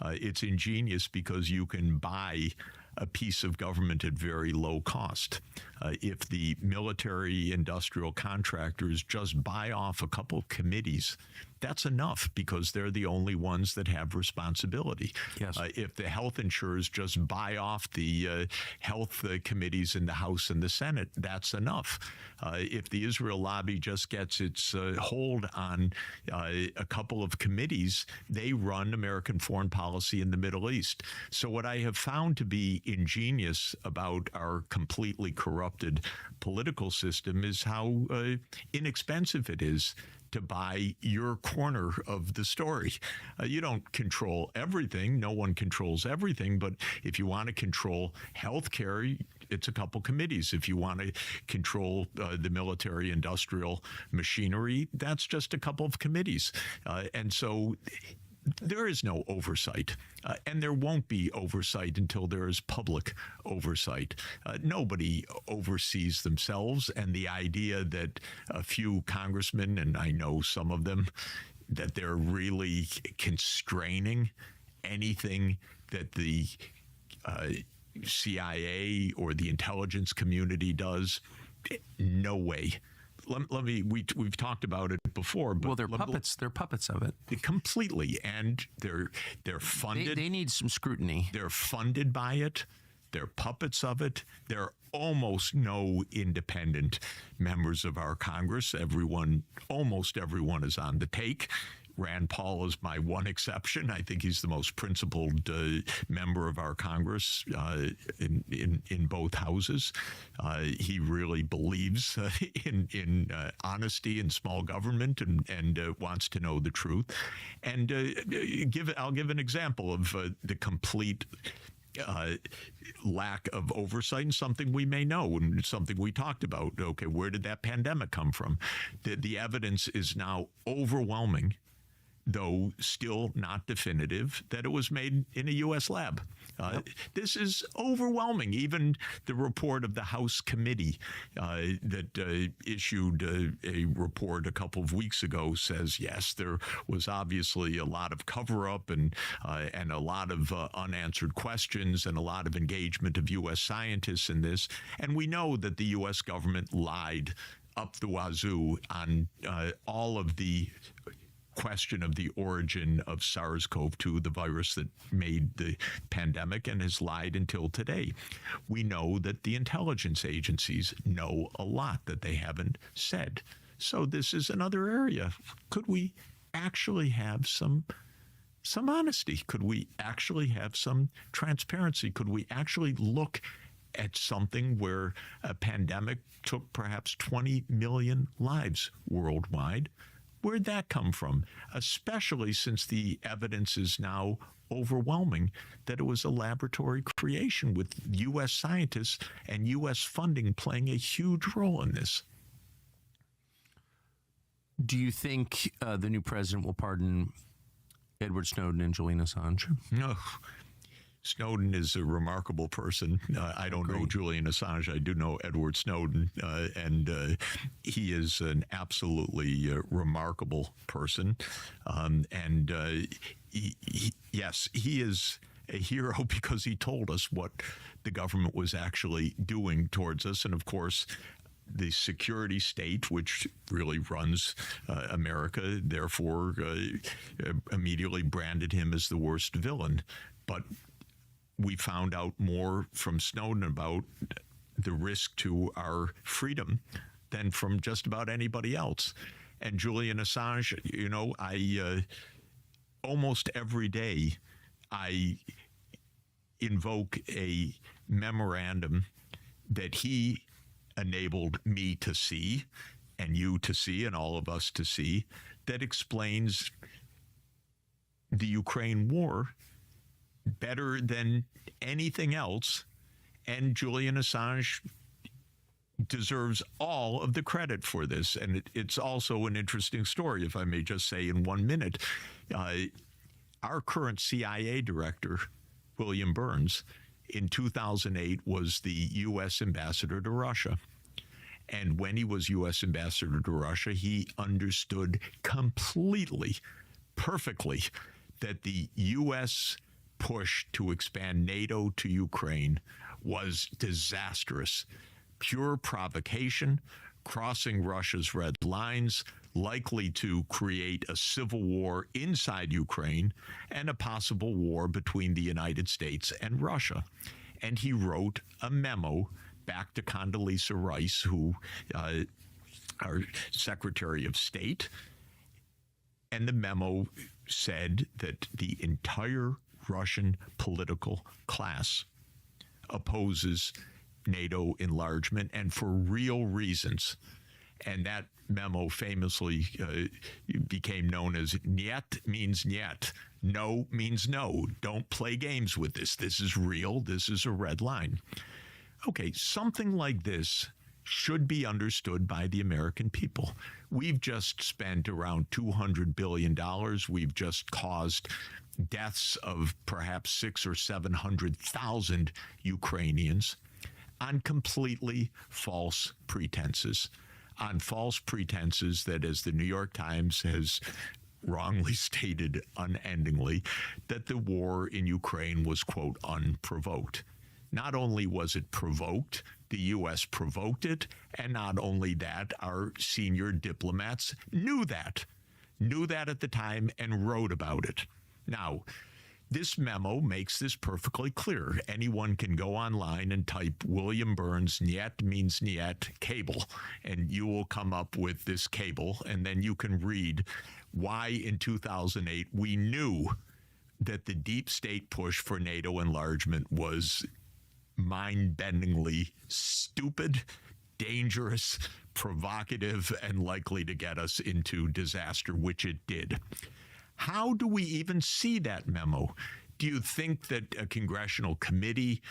It's ingenious because you can buy a piece of government at very low cost. If the military-industrial contractors just buy off a couple of committees, that's enough because they're the only ones that have responsibility. Yes. If the health insurers just buy off the health committees in the House and the Senate, that's enough. If the Israel lobby just gets its hold on a couple of committees, they run American foreign policy in the Middle East. So what I have found to be ingenious about our completely corrupted political system is how inexpensive it is to buy your corner of the story. You don't control everything. No one controls everything. But if you want to control healthcare, it's a couple committees. If you want to control the military-industrial machinery, that's just a couple of committees. And so there is no oversight, and there won't be oversight until there is public oversight. Nobody oversees themselves, and the idea that a few congressmen, and I know some of them, that they're really constraining anything that the CIA or the intelligence community does, no way. Let me. We've talked about it before, but they're puppets. They're puppets of it completely, and they're funded. They need some scrutiny. They're funded by it. They're puppets of it. There are almost no independent members of our Congress. Almost everyone is on the take. Rand Paul is my one exception. I think he's the most principled member of our Congress in both houses. He really believes in honesty and small government and wants to know the truth. And I'll give an example of the complete lack of oversight and something we may know and something we talked about. Okay, where did that pandemic come from? The evidence is now overwhelming, though still not definitive, that it was made in a U.S. lab. This is overwhelming. Even the report of the House committee that issued a report a couple of weeks ago says, yes, there was obviously a lot of cover-up and a lot of unanswered questions and a lot of engagement of U.S. scientists in this. And we know that the U.S. government lied up the wazoo on all of the question of the origin of SARS-CoV-2, the virus that made the pandemic, and has lied until today. We know that the intelligence agencies know a lot that they haven't said. So this is another area. Could we actually have some honesty? Could we actually have some transparency? Could we actually look at something where a pandemic took perhaps 20 million lives worldwide? Where'd that come from? Especially since the evidence is now overwhelming that it was a laboratory creation with U.S. scientists and U.S. funding playing a huge role in this. Do you think the new president will pardon Edward Snowden and Julian Assange? No. Snowden is a remarkable person. I don't know Julian Assange. I do know Edward Snowden, and he is an absolutely remarkable person. Yes, he is a hero because he told us what the government was actually doing towards us. And of course, the security state, which really runs America, therefore immediately branded him as the worst villain. But we found out more from Snowden about the risk to our freedom than from just about anybody else. And Julian Assange, you know, I almost every day I invoke a memorandum that he enabled me to see and you to see and all of us to see that explains the Ukraine war better than anything else, and Julian Assange deserves all of the credit for this. And it's also an interesting story, if I may just say in 1 minute. Our current CIA director, William Burns, in 2008 was the U.S. ambassador to Russia. And when he was U.S. ambassador to Russia, he understood completely, perfectly, that the U.S. push to expand NATO to Ukraine was disastrous pure provocation, crossing Russia's red lines, likely to create a civil war inside Ukraine and a possible war between the United States and Russia. And he wrote a memo back to Condoleezza Rice, who our Secretary of State, and the memo said that the entire Russian political class opposes NATO enlargement, and for real reasons. And that memo famously became known as "Niet" means "Niet." No means no. Don't play games with this. This is real. This is a red line. Okay, something like this should be understood by the American people. We've just spent around $200 billion. We've just caused deaths of perhaps 600,000 or 700,000 Ukrainians on completely false pretenses. On false pretenses that, as the New York Times has wrongly stated unendingly, that the war in Ukraine was, quote, unprovoked. Not only was it provoked, the U.S. provoked it, and not only that, our senior diplomats knew that at the time and wrote about it. Now, this memo makes this perfectly clear. Anyone can go online and type William Burns, "Niet" means "Niet" cable, and you will come up with this cable, and then you can read why in 2008 we knew that the deep state push for NATO enlargement was mind-bendingly stupid, dangerous, provocative, and likely to get us into disaster, which it did. How do we even see that memo? Do you think that a congressional committee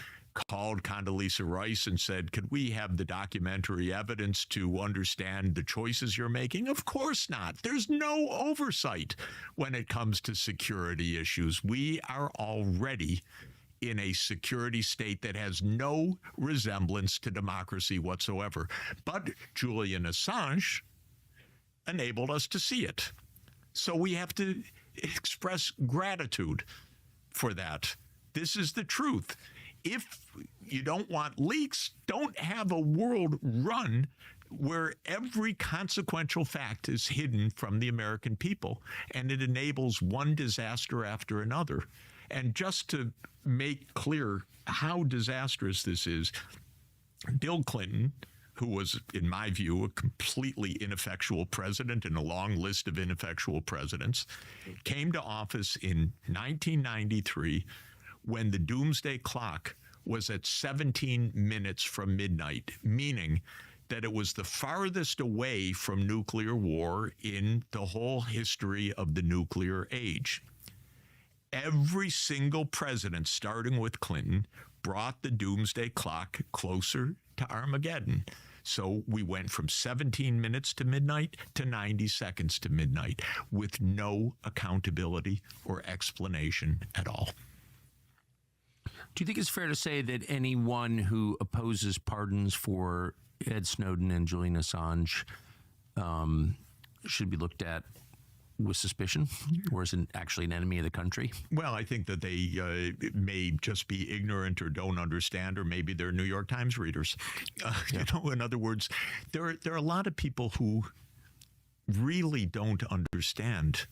called Condoleezza Rice and said, could we have the documentary evidence to understand the choices you're making? Of course not. There's no oversight when it comes to security issues. We are already in a security state that has no resemblance to democracy whatsoever. But Julian Assange enabled us to see it. So we have to express gratitude for that. This is the truth. If you don't want leaks, don't have a world run where every consequential fact is hidden from the American people, and it enables one disaster after another. And just to make clear how disastrous this is, Bill Clinton, who was, in my view, a completely ineffectual president in a long list of ineffectual presidents, came to office in 1993 when the doomsday clock was at 17 minutes from midnight, meaning that it was the farthest away from nuclear war in the whole history of the nuclear age. Every single president, starting with Clinton, brought the doomsday clock closer to Armageddon. So we went from 17 minutes to midnight to 90 seconds to midnight with no accountability or explanation at all. Do you think it's fair to say that anyone who opposes pardons for Ed Snowden and Julian Assange should be looked at with suspicion, or is it actually an enemy of the country? Well, I think that they may just be ignorant or don't understand, or maybe they're New York Times readers. You know, in other words, there are a lot of people who really don't understand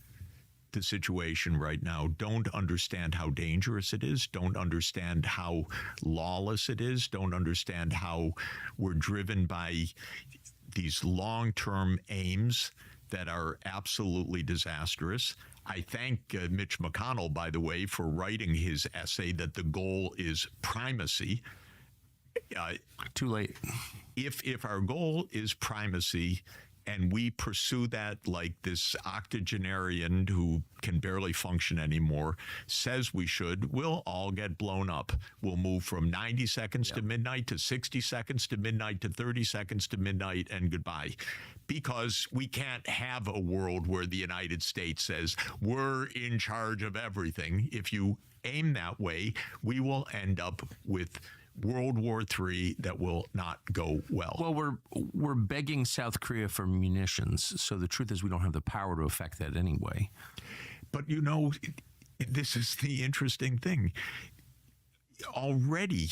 the situation right now, don't understand how dangerous it is, don't understand how lawless it is, don't understand how we're driven by these long-term aims that are absolutely disastrous. I thank Mitch McConnell, by the way, for writing his essay that the goal is primacy. Too late. If our goal is primacy, and we pursue that like this octogenarian who can barely function anymore says we should, we'll all get blown up. We'll move from 90 seconds to midnight to 60 seconds to midnight to 30 seconds to midnight and goodbye. Because we can't have a world where the United States says we're in charge of everything. If you aim that way, we will end up with World War III that will not go well. Well, we're begging South Korea for munitions, so the truth is we don't have the power to affect that anyway. But you know, this is the interesting thing. Already,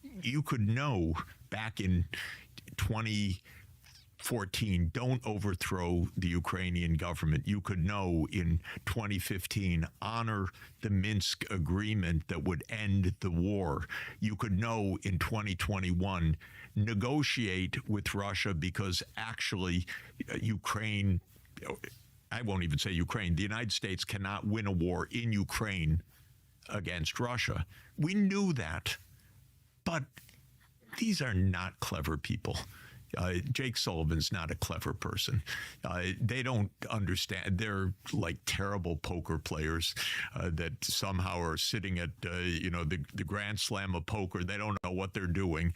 you could know back in 2014, don't overthrow the Ukrainian government. You could know in 2015, honor the Minsk agreement that would end the war. You could know in 2021, negotiate with Russia because actually Ukraine, I won't even say Ukraine, the United States cannot win a war in Ukraine against Russia. We knew that, but these are not clever people. Jake Sullivan's not a clever person. They don't understand. They're like terrible poker players that somehow are sitting at the Grand Slam of poker. They don't know what they're doing,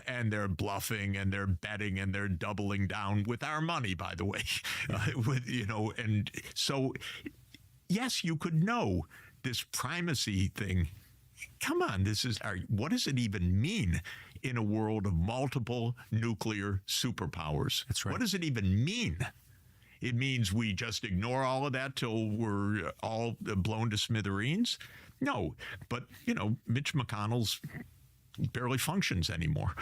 and they're bluffing and they're betting and they're doubling down with our money, by the way. And so yes, you could know this primacy thing. Come on, what does it even mean in a world of multiple nuclear superpowers? That's right. What does it even mean? It means we just ignore all of that till we're all blown to smithereens? No, but, Mitch McConnell's barely functions anymore.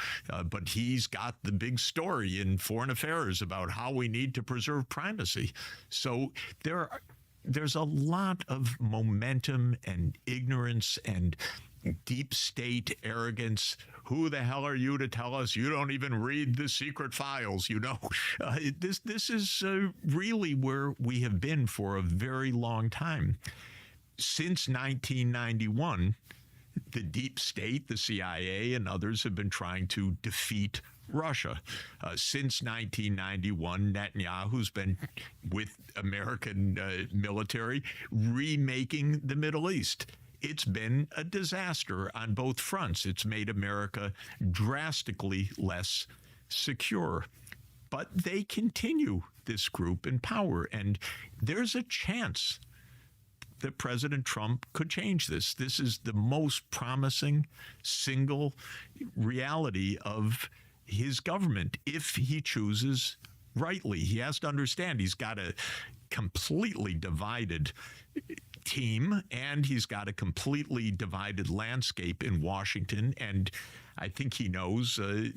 But he's got the big story in foreign affairs about how we need to preserve primacy. So there's a lot of momentum and ignorance and deep state arrogance. Who the hell are you to tell us you don't even read the secret files? This is really where we have been for a very long time. Since 1991, the deep state, the CIA, and others have been trying to defeat Russia. Since 1991, Netanyahu's been with American military remaking the Middle East. It's been a disaster on both fronts. It's made America drastically less secure. But they continue, this group, in power. And there's a chance that President Trump could change this. This is the most promising single reality of his government if he chooses rightly. He has to understand he's got a completely divided team and he's got a completely divided landscape in Washington. And I think he knows the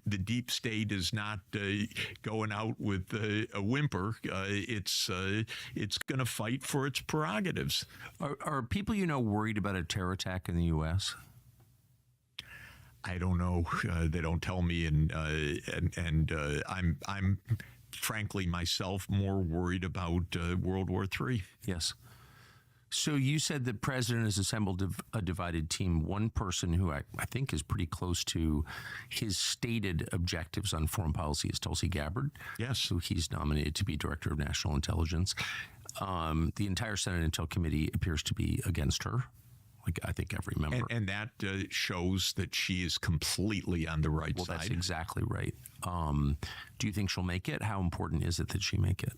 deep state is not going out with a whimper. It's going to fight for its prerogatives. Are people worried about a terror attack in the U.S.? I don't know. They don't tell me, and I'm frankly myself more worried about World War III. Yes. So you said the president has assembled a divided team. One person who I think is pretty close to his stated objectives on foreign policy is Tulsi Gabbard. Yes. Who he's nominated to be Director of National Intelligence. The entire Senate Intel Committee appears to be against her. Like I think every member. And that shows that she is completely on the right side. Well, that's exactly right. Do you think she'll make it? How important is it that she make it?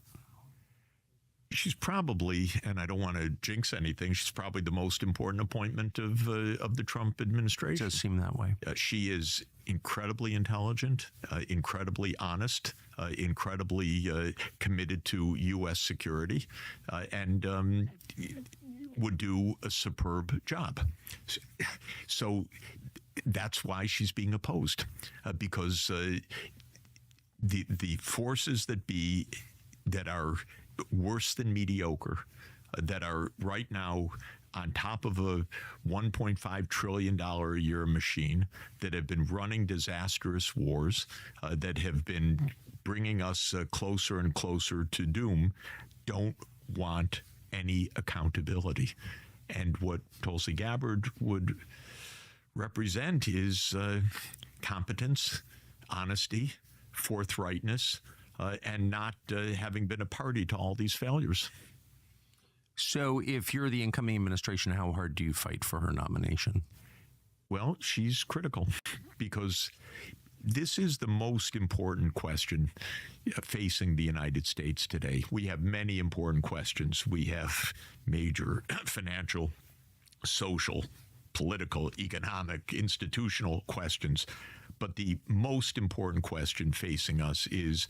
She's probably, and I don't want to jinx anything, she's probably the most important appointment of the Trump administration. It does seem that way. She is incredibly intelligent, incredibly honest, incredibly committed to U.S. security, and would do a superb job. So that's why she's being opposed, because the forces that are worse than mediocre, that are right now on top of a $1.5 trillion a year machine, that have been running disastrous wars, that have been bringing us closer and closer to doom, don't want any accountability. And what Tulsi Gabbard would represent is competence, honesty, forthrightness, and not having been a party to all these failures. So if you're the incoming administration, how hard do you fight for her nomination? Well, she's critical because this is the most important question facing the United States today. We have many important questions. We have major financial, social, political, economic, institutional questions. But the most important question facing us is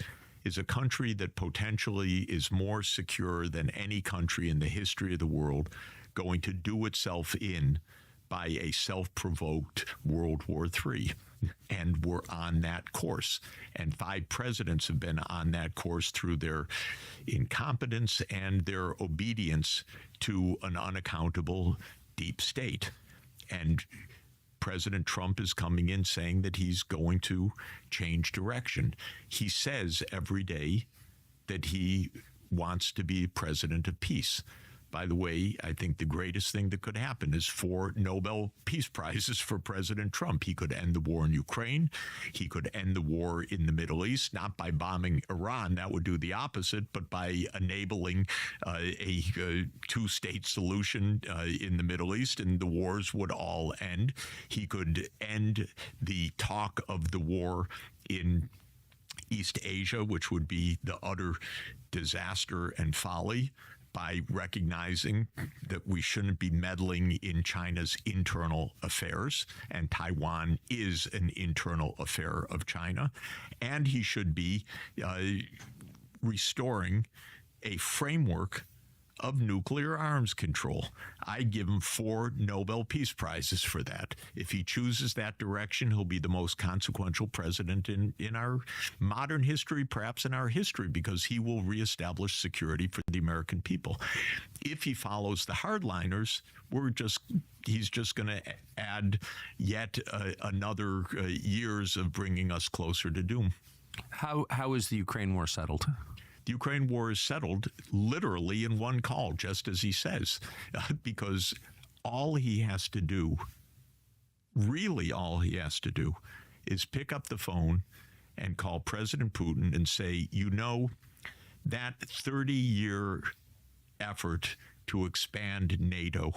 a country that potentially is more secure than any country in the history of the world going to do itself in by a self-provoked World War III. and we're on that course. And 5 presidents have been on that course through their incompetence and their obedience to an unaccountable deep state. And President Trump is coming in saying that he's going to change direction. He says every day that he wants to be president of peace. By the way, I think the greatest thing that could happen is 4 Nobel Peace Prizes for President Trump. He could end the war in Ukraine. He could end the war in the Middle East, not by bombing Iran. That would do the opposite, but by enabling a 2-state solution in the Middle East, and the wars would all end. He could end the talk of the war in East Asia, which would be the utter disaster and folly, by recognizing that we shouldn't be meddling in China's internal affairs, and Taiwan is an internal affair of China. And he should be restoring a framework of nuclear arms control. I give him 4 Nobel Peace Prizes for that. If he chooses that direction, he'll be the most consequential president in our modern history, perhaps in our history, because he will reestablish security for the American people. If he follows the hardliners, he's just going to add yet another years of bringing us closer to doom. How is the Ukraine war settled? The Ukraine war is settled literally in one call, just as he says, because all he has to do, really all he has to do, is pick up the phone and call President Putin and say, you know, that 30-year effort to expand NATO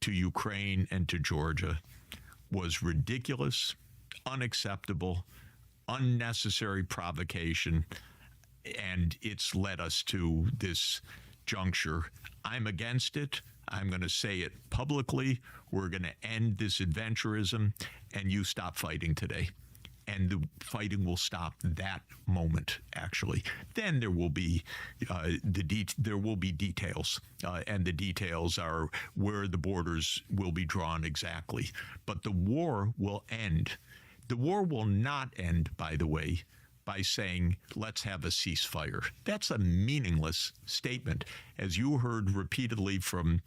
to Ukraine and to Georgia was ridiculous, unacceptable, unnecessary provocation, and it's led us to this juncture. I'm against it. I'm going to say it publicly. We're going to end this adventurism, and you stop fighting today. And the fighting will stop that moment, actually. Then there will be details, and the details are where the borders will be drawn exactly. But the war will end. The war will not end, by the way, by saying, let's have a ceasefire. That's a meaningless statement. As you heard repeatedly from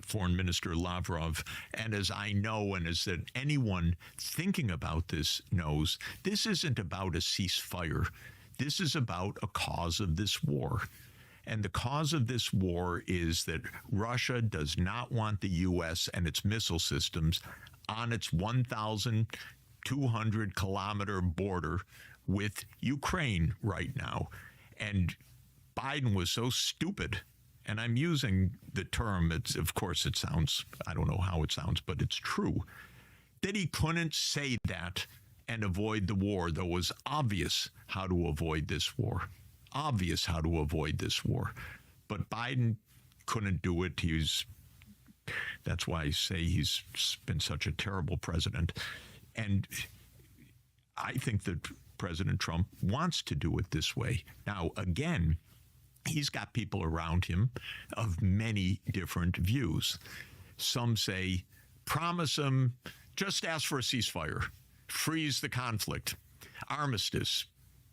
Foreign Minister Lavrov, and as I know, and as that anyone thinking about this knows, this isn't about a ceasefire. This is about a cause of this war. And the cause of this war is that Russia does not want the U.S. and its missile systems on its 1,200-kilometer border with Ukraine right now. And Biden was so stupid, and I'm using the term, of course it sounds, I don't know how it sounds, but it's true, that he couldn't say that and avoid the war, though it was obvious how to avoid this war. Obvious how to avoid this war. But Biden couldn't do it. That's why I say he's been such a terrible president. And I think that President Trump wants to do it this way. Now, again, he's got people around him of many different views. Some say, promise him, just ask for a ceasefire, freeze the conflict, armistice,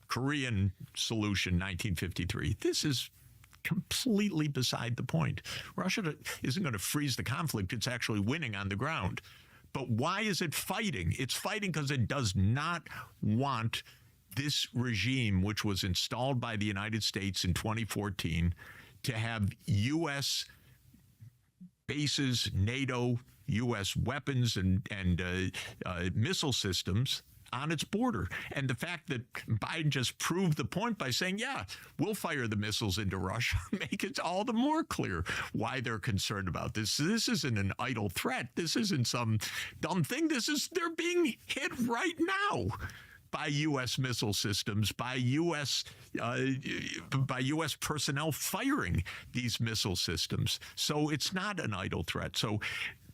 Korean solution, 1953. This is completely beside the point. Russia isn't going to freeze the conflict. It's actually winning on the ground. But why is it fighting? It's fighting because it does not want this regime, which was installed by the United States in 2014, to have U.S. bases, NATO, U.S. weapons and missile systems on its border. And the fact that Biden just proved the point by saying, yeah, we'll fire the missiles into Russia, make it all the more clear why they're concerned about this. This isn't an idle threat. This isn't some dumb thing. They're being hit right now by U.S. missile systems, by U.S. Personnel firing these missile systems. So it's not an idle threat. So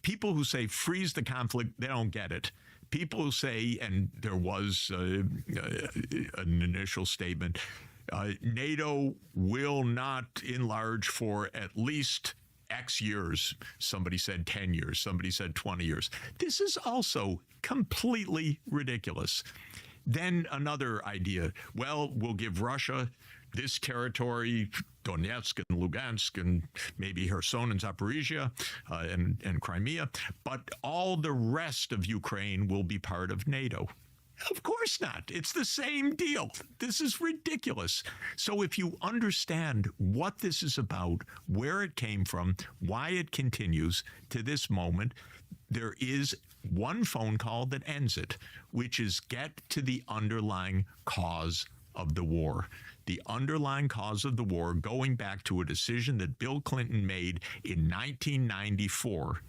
people who say freeze the conflict, they don't get it. People who say, and there was an initial statement, NATO will not enlarge for at least X years. Somebody said 10 years. Somebody said 20 years. This is also completely ridiculous. Then another idea. Well, we'll give Russia this territory, Donetsk and Lugansk, and maybe Kherson and Zaporizhia and Crimea, but all the rest of Ukraine will be part of NATO. Of course not. It's the same deal. This is ridiculous. So if you understand what this is about, where it came from, why it continues to this moment, there is one phone call that ends it, which is get to the underlying cause of the war. The underlying cause of the war, going back to a decision that Bill Clinton made in 1994,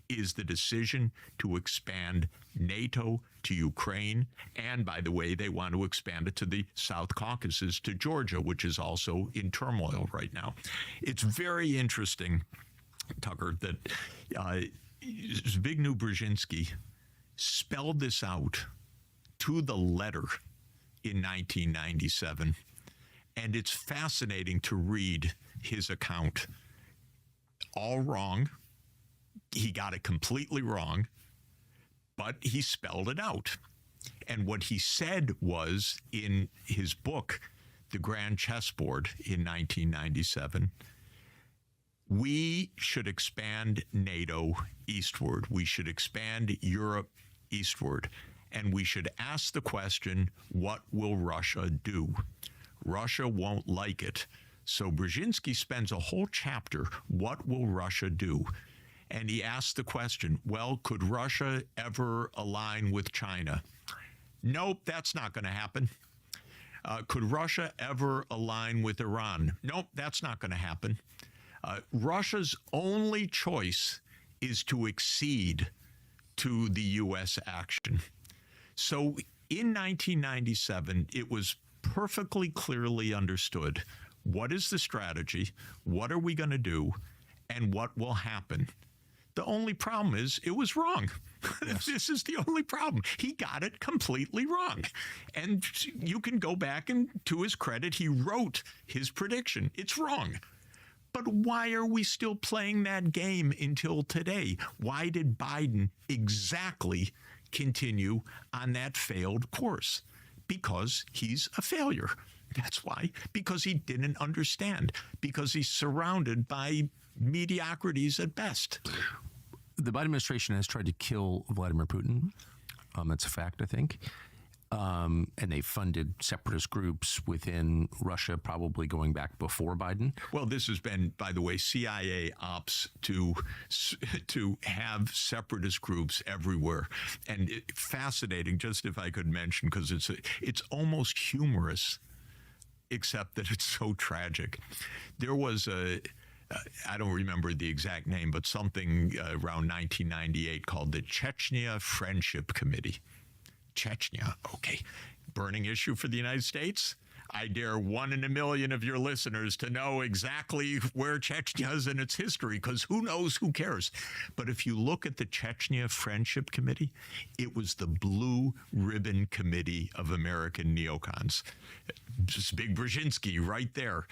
is the decision to expand NATO to Ukraine. And by the way, they want to expand it to the South Caucasus, to Georgia, which is also in turmoil right now. It's very interesting, Tucker, that Zbigniew Brzezinski spelled this out to the letter in 1997. And it's fascinating to read his account. All wrong. He got it completely wrong, but he spelled it out. And what he said was in his book, The Grand Chessboard, in 1997, we should expand NATO eastward. We should expand Europe eastward. And we should ask the question, what will Russia do? Russia won't like it. So Brzezinski spends a whole chapter, what will Russia do? And he asks the question, well, could Russia ever align with China? Nope, that's not going to happen. Could Russia ever align with Iran? Nope, that's not going to happen. Russia's only choice is to accede to the U.S. action. So in 1997, it was perfectly clearly understood what is the strategy, what are we going to do, and what will happen. The only problem is it was wrong. Yes. This is the only problem. He got it completely wrong. And you can go back and, to his credit, he wrote his prediction. It's wrong. But why are we still playing that game until today? Why did Biden exactly continue on that failed course? Because he's a failure. That's why. Because he didn't understand. Because he's surrounded by mediocrities at best. The Biden administration has tried to kill Vladimir Putin. That's a fact, I think. And they funded separatist groups within Russia, probably going back before Biden. Well, this has been, by the way, CIA ops to have separatist groups everywhere. And fascinating, just if I could mention, because it's almost humorous, except that it's so tragic. There was I don't remember the exact name, but something around 1998 called the Chechnya Friendship Committee. Chechnya, okay. Burning issue for the United States? I dare 1 in a million of your listeners to know exactly where Chechnya is in its history, because who knows, who cares? But if you look at the Chechnya Friendship Committee, it was the blue ribbon committee of American neocons. Just big Brzezinski right there.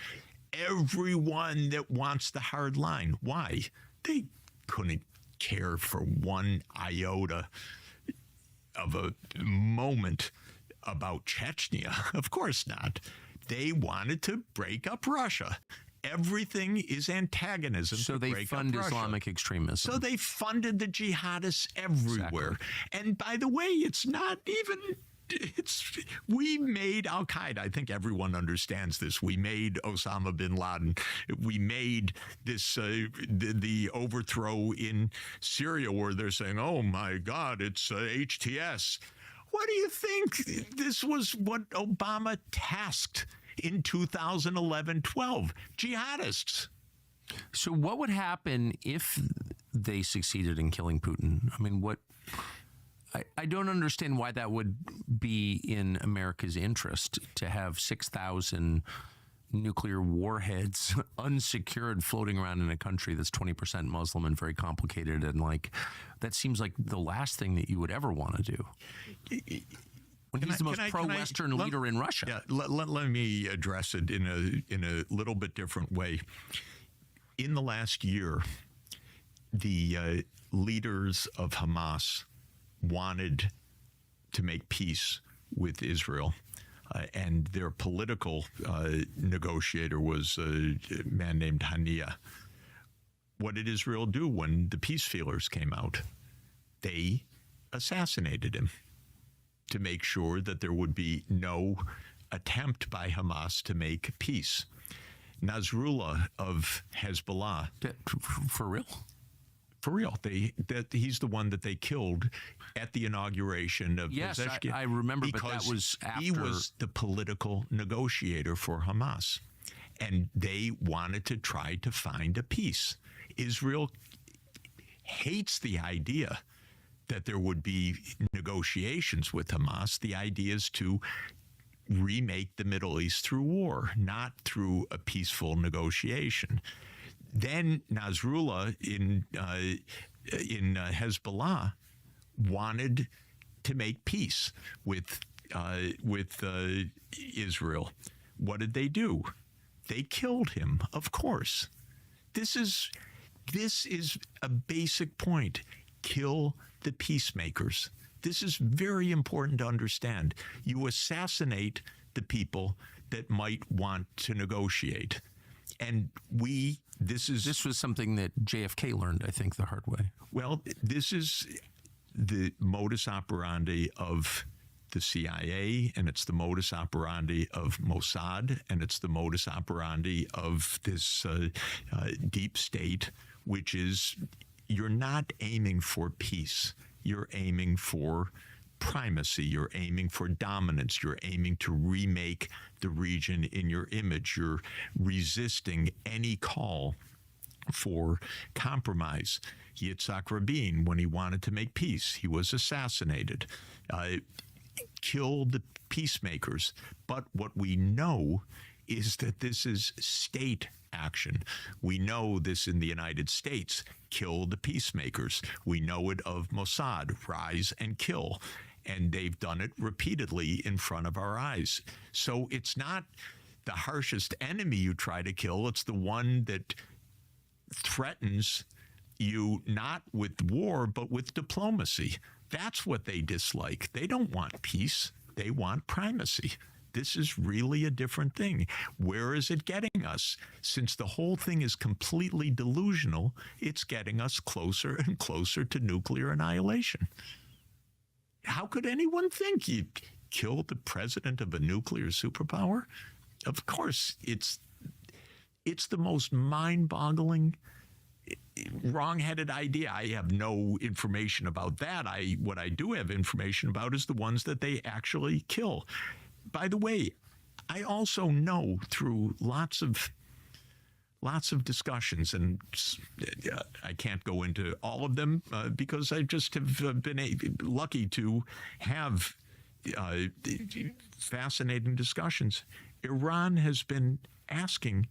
Everyone that wants the hard line. Why? They couldn't care for one iota of a moment about Chechnya. Of course not. They wanted to break up Russia. Everything is antagonism. So they fund Islamic extremism. So they funded the jihadists everywhere. Exactly. And by the way, it's not even... we made Al-Qaeda. I think everyone understands this. We made Osama bin Laden. We made this the overthrow in Syria, where they're saying, "Oh my God, it's HTS." What do you think? This was what Obama tasked in 2011-12. Jihadists. So what would happen if they succeeded in killing Putin? I mean, what? I don't understand why that would be in America's interest to have 6,000 nuclear warheads unsecured floating around in a country that's 20% Muslim and very complicated. And that seems like the last thing that you would ever want to do. When he's the most pro-Western leader in Russia. Yeah, let me address it in a little bit different way. in the last year, the leaders of Hamas wanted to make peace with Israel. And their political negotiator was a man named Hania. What did Israel do when the peace feelers came out? They assassinated him to make sure that there would be no attempt by Hamas to make peace. Nasrallah of Hezbollah. For real? For real. He's the one that they killed at the inauguration of Yes, Pezeshkian. I remember, but that was after. He was the political negotiator for Hamas, and they wanted to try to find a peace. Israel hates the idea that there would be negotiations with Hamas. The idea is to remake the Middle East through war, not through a peaceful negotiation. Then Nasrallah in Hezbollah wanted to make peace with Israel. What did they do? They killed him, of course. This is a basic point. Kill the peacemakers. This is very important to understand. You assassinate the people that might want to negotiate. And this was something that JFK learned, I think, the hard way. Well, this is the modus operandi of the CIA, and it's the modus operandi of Mossad, and it's the modus operandi of this deep state, which is you're not aiming for peace. You're aiming for primacy. You're aiming for dominance. You're aiming to remake the region in your image. You're resisting any call for compromise. Yitzhak Rabin, when he wanted to make peace, he was assassinated. Kill the peacemakers. But what we know is that this is state action. We know this in the United States. Kill the peacemakers. We know it of Mossad. Rise and kill. And they've done it repeatedly in front of our eyes. So it's not the harshest enemy you try to kill. It's the one that threatens you not with war, but with diplomacy. That's what they dislike. They don't want peace. They want primacy. This is really a different thing. Where is it getting us? Since the whole thing is completely delusional, it's getting us closer and closer to nuclear annihilation. How could anyone think you'd kill the president of a nuclear superpower? Of course, it's the most mind-boggling, wrong-headed idea. I have no information about that. What I do have information about is the ones that they actually kill. By the way, I also know through lots of discussions, and I can't go into all of them because I just have been lucky to have fascinating discussions. Iran has been asking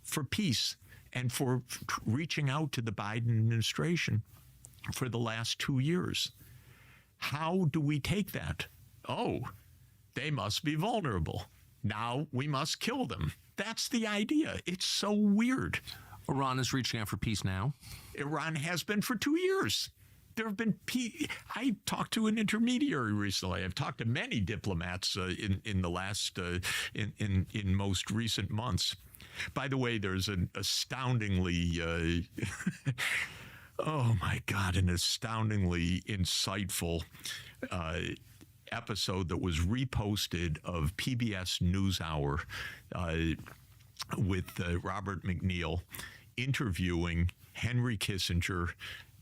for peace and for reaching out to the Biden administration for the last 2 years. How do we take that? Oh, they must be vulnerable. Now we must kill them. That's the idea. It's so weird. Iran is reaching out for peace now? Iran has been for 2 years. There have been I talked to an intermediary recently. I've talked to many diplomats in the last in most recent months. By the way, there's an astoundingly oh my God, an astoundingly insightful episode that was reposted of PBS NewsHour with Robert McNeil interviewing Henry Kissinger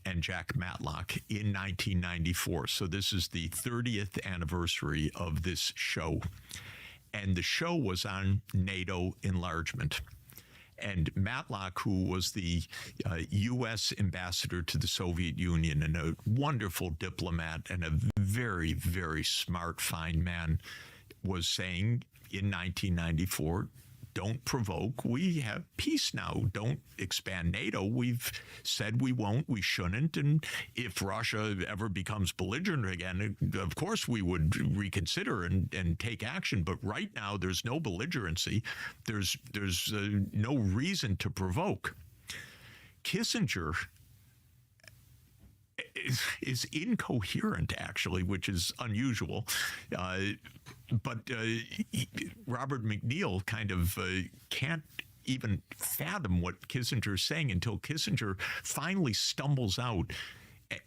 and Jack Matlock in 1994. So this is the 30th anniversary of this show. And the show was on NATO enlargement. And Matlock, who was the U.S. ambassador to the Soviet Union and a wonderful diplomat and a very, very smart, fine man, was saying in 1994, don't provoke. We have peace now. Don't expand NATO. We've said we won't, we shouldn't. And if Russia ever becomes belligerent again, of course we would reconsider and take action. But right now, there's no belligerency. There's no reason to provoke. Kissinger is incoherent, actually, which is unusual. But Robert McNeil kind of can't even fathom what Kissinger is saying until Kissinger finally stumbles out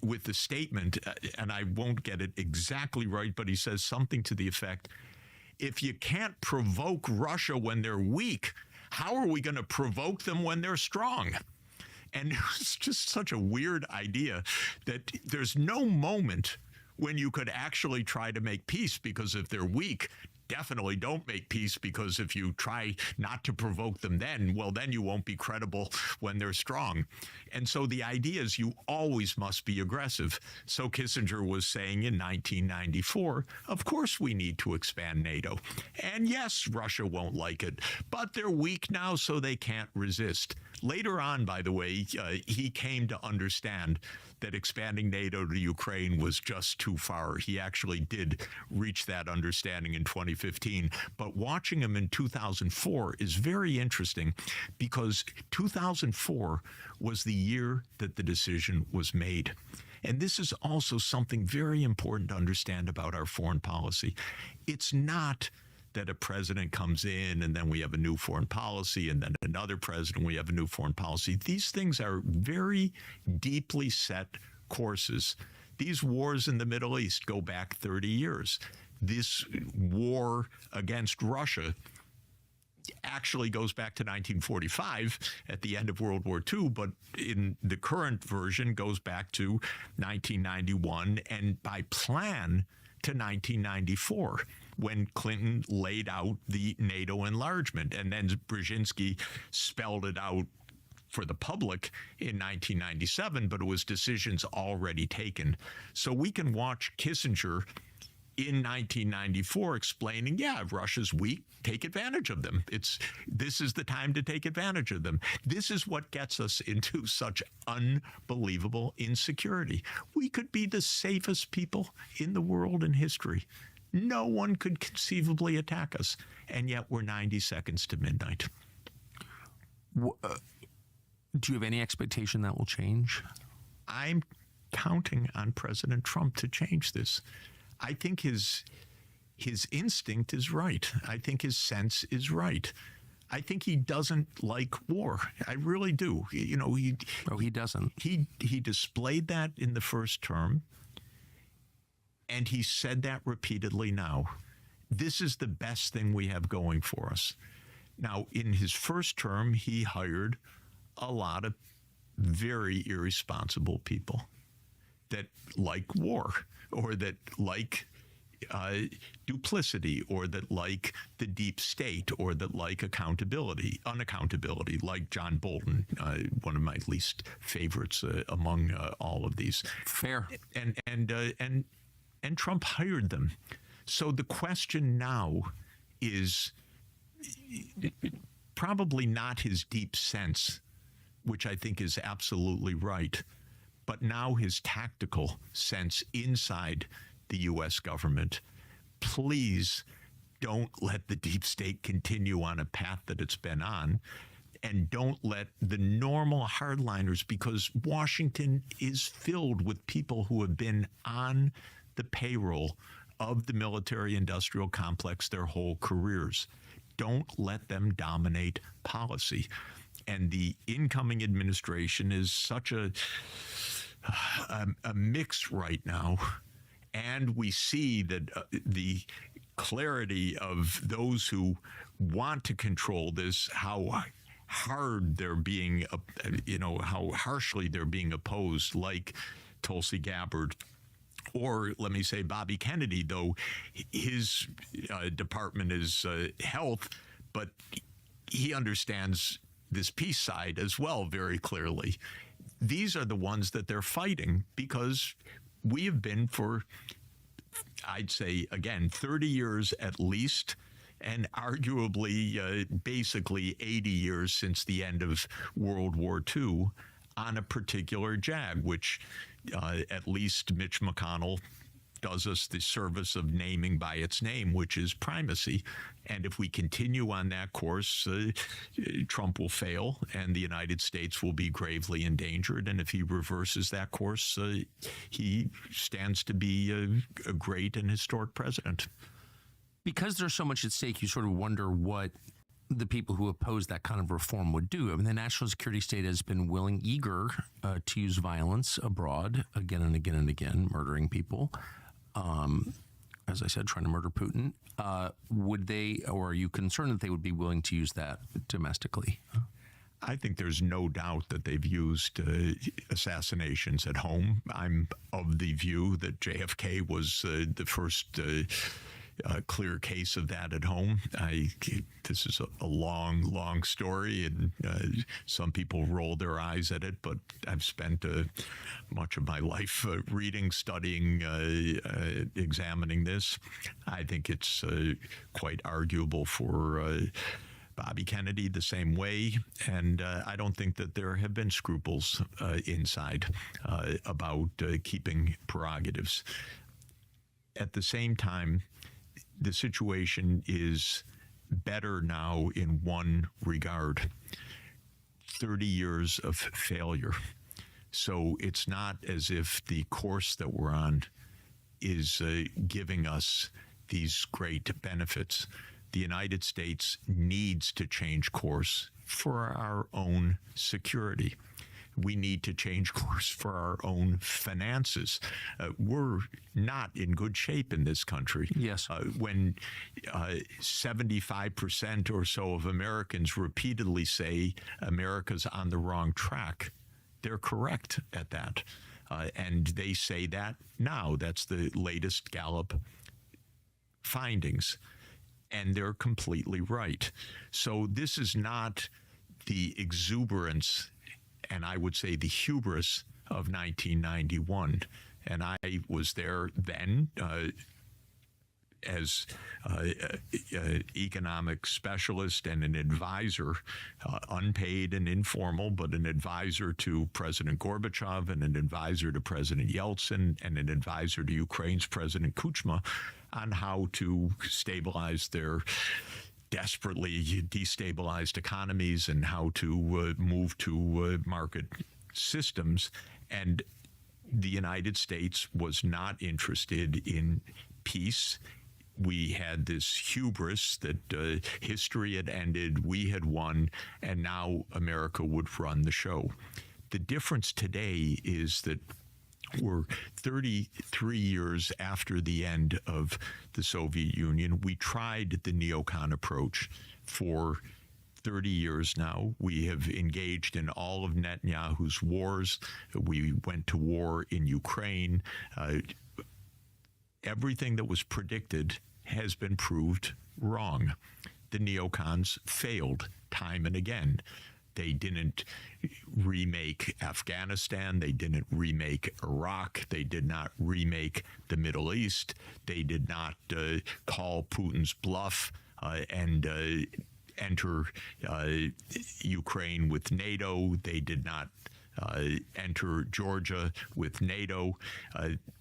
with the statement, and I won't get it exactly right, but he says something to the effect, if you can't provoke Russia when they're weak, how are we going to provoke them when they're strong? And it's just such a weird idea that there's no moment when you could actually try to make peace, because if they're weak, definitely don't make peace, because if you try not to provoke them then, well, then you won't be credible when they're strong. And so the idea is you always must be aggressive. So Kissinger was saying in 1994, of course we need to expand NATO. And yes, Russia won't like it, but they're weak now, so they can't resist. Later on, by the way, he came to understand that expanding NATO to Ukraine was just too far. He actually did reach that understanding in 2015. But watching him in 2004 is very interesting, because 2004 was the year that the decision was made. And this is also something very important to understand about our foreign policy. It's not that a president comes in and then we have a new foreign policy, and then another president, we have a new foreign policy. These things are very deeply set courses. These wars in the Middle East go back 30 years. This war against Russia actually goes back to 1945 at the end of World War II, but in the current version goes back to 1991, and by plan to 1994. When Clinton laid out the NATO enlargement, and then Brzezinski spelled it out for the public in 1997, but it was decisions already taken. So we can watch Kissinger in 1994 explaining, yeah, if Russia's weak, take advantage of them. This is the time to take advantage of them. This is what gets us into such unbelievable insecurity. We could be the safest people in the world in history. No one could conceivably attack us, and yet we're 90 seconds to midnight. Do you have any expectation that will change? I'm counting on President Trump to change this. I think his instinct is right. I think his sense is right. I think he doesn't like war. I really do. You know, he doesn't. He displayed that in the first term. And he said that repeatedly now. This is the best thing we have going for us. Now, in his first term, he hired a lot of very irresponsible people that like war, or that like duplicity, or that like the deep state, or that like unaccountability, like John Bolton, one of my least favorites among all of these. Fair. And Trump hired them. So the question now is probably not his deep sense, which I think is absolutely right, but now his tactical sense inside the U.S. government. Please don't let the deep state continue on a path that it's been on, and don't let the normal hardliners, because Washington is filled with people who have been on the payroll of the military-industrial complex their whole careers. Don't let them dominate policy. And the incoming administration is such a mix right now. And we see that the clarity of those who want to control this, how hard they're being, how harshly they're being opposed, like Tulsi Gabbard. Or let me say Bobby Kennedy, though his department is health, but he understands this peace side as well very clearly. These are the ones that they're fighting, because we have been for, I'd say, again, 30 years at least, and arguably basically 80 years since the end of World War II, on a particular jag, which at least Mitch McConnell does us the service of naming by its name, which is primacy. And if we continue on that course, Trump will fail and the United States will be gravely endangered. And if he reverses that course, he stands to be a great and historic president. Because there's so much at stake, you sort of wonder what the people who oppose that kind of reform would do. I mean, the national security state has been eager to use violence abroad again and again and again, murdering people. As I said, trying to murder Putin. Would they, or are you concerned that they would be willing to use that domestically? I think there's no doubt that they've used assassinations at home. I'm of the view that JFK was the first clear case of that at home. This is a long story, and some people roll their eyes at it, but I've spent much of my life reading, studying, examining this. I think it's quite arguable for Bobby Kennedy the same way, and I don't think that there have been scruples inside about keeping prerogatives. At the same time, the situation is better now in one regard: 30 years of failure. So it's not as if the course that we're on is giving us these great benefits. The United States needs to change course for our own security. We need to change course for our own finances. We're not in good shape in this country. Yes. When 75% or so of Americans repeatedly say America's on the wrong track, they're correct at that. And they say that now. That's the latest Gallup findings. And they're completely right. So this is not the exuberance, and I would say the hubris, of 1991. And I was there then as economic specialist and an advisor, unpaid and informal, but an advisor to President Gorbachev and an advisor to President Yeltsin and an advisor to Ukraine's President Kuchma on how to stabilize their desperately destabilized economies and how to move to market systems. And the United States was not interested in peace. We had this hubris that history had ended, we had won, and now America would run the show. The difference today is that we're 33 years after the end of the Soviet Union. We tried the neocon approach for 30 years now. We have engaged in all of Netanyahu's wars. We went to war in Ukraine. Everything that was predicted has been proved wrong. The neocons failed time and again. They didn't remake Afghanistan. They didn't remake Iraq. They did not remake the Middle East. They did not call Putin's bluff and enter Ukraine with NATO. They did not enter Georgia with NATO.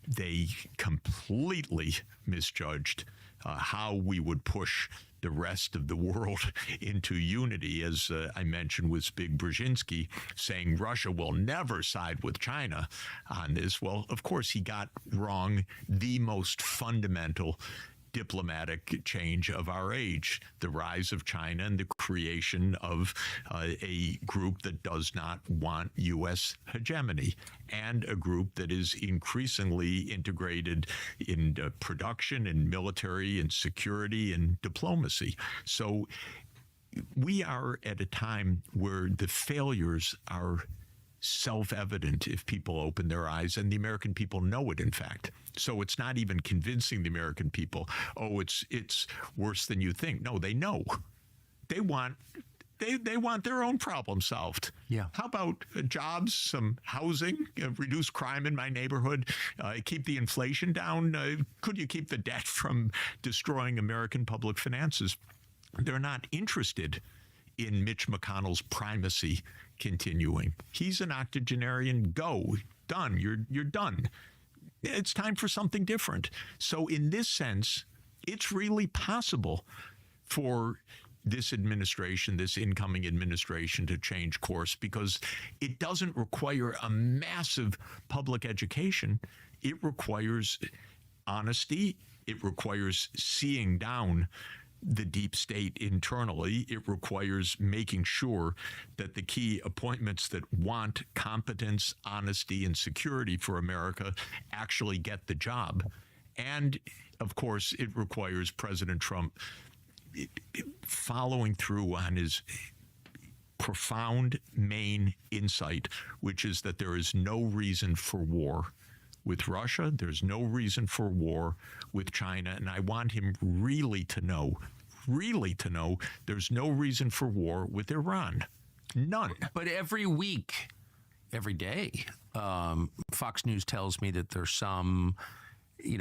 They completely misjudged how we would push the rest of the world into unity, as I mentioned with Zbig Brzezinski, saying Russia will never side with China on this. Well, of course, he got wrong the most fundamental diplomatic change of our age, the rise of China and the creation of a group that does not want U.S. hegemony, and a group that is increasingly integrated in production and military and security and diplomacy. So we are at a time where the failures are self-evident if people open their eyes, and the American people know it, in fact. So it's not even convincing the American people, oh, it's worse than you think. No, they know. They want their own problem solved. Yeah. How about jobs, some housing, reduce crime in my neighborhood, keep the inflation down? Could you keep the debt from destroying American public finances? They're not interested in Mitch McConnell's primacy continuing. He's an octogenarian. Go. Done. You're done. It's time for something different. So in this sense, it's really possible for this administration, this incoming administration, to change course, because it doesn't require a massive public education. It requires honesty. It requires seeing down the deep state internally. It requires making sure that the key appointments that want competence, honesty, and security for America actually get the job. And of course, it requires President Trump following through on his profound main insight, which is that there is no reason for war with Russia. There's no reason for war with China. And I want him really to know there's no reason for war with Iran. None. But every week, every day, Fox News tells me that there's some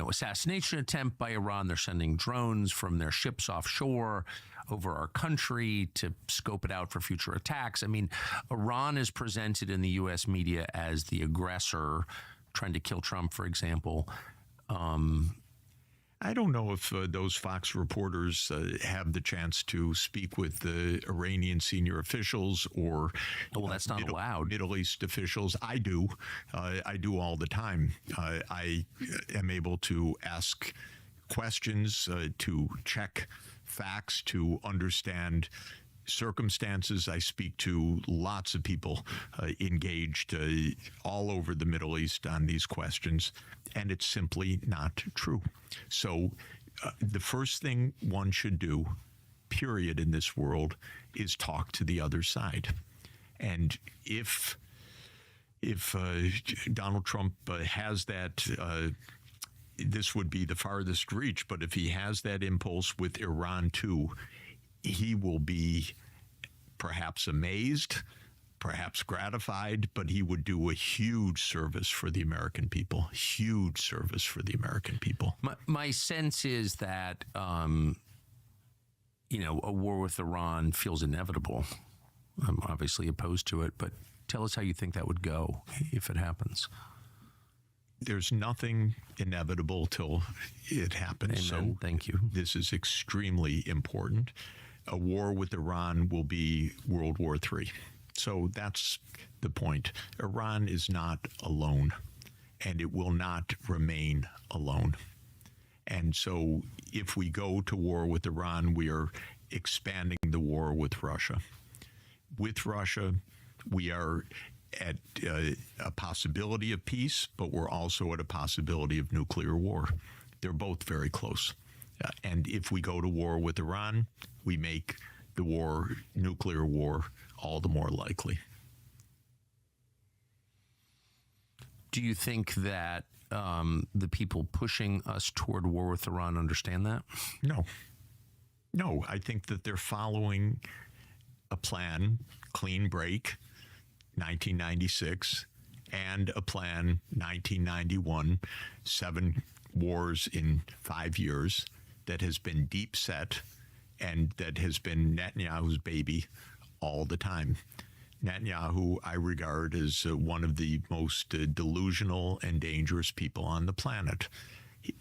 assassination attempt by Iran. They're sending drones from their ships offshore over our country to scope it out for future attacks. I mean, Iran is presented in the U.S. media as the aggressor trying to kill Trump, for example. I don't know if those Fox reporters have the chance to speak with the Iranian senior officials or that's not allowed. Middle East officials. I do. I do all the time. I am able to ask questions, to check facts, to understand circumstances. I speak to lots of people engaged all over the Middle East on these questions, and it's simply not true. So the first thing one should do, period, in this world is talk to the other side. And if Donald Trump has that, this would be the farthest reach, but if he has that impulse with Iran too, he will be perhaps amazed, perhaps gratified, but he would do a huge service for the American people. Huge service for the American people. My sense is that, a war with Iran feels inevitable. I'm obviously opposed to it, but tell us how you think that would go if it happens. There's nothing inevitable till it happens. Amen. So thank you. This is extremely important. A war with Iran will be World War III. So that's the point. Iran is not alone, and it will not remain alone. And so if we go to war with Iran, we are expanding the war with Russia. With Russia, we are at a possibility of peace, but we're also at a possibility of nuclear war. They're both very close. And if we go to war with Iran, we make the nuclear war, all the more likely. Do you think that the people pushing us toward war with Iran understand that? No. I think that they're following a plan, clean break, 1996, and a plan, 1991, 7 wars in 5 years, that has been deep set and that has been Netanyahu's baby all the time. Netanyahu, I regard as one of the most delusional and dangerous people on the planet.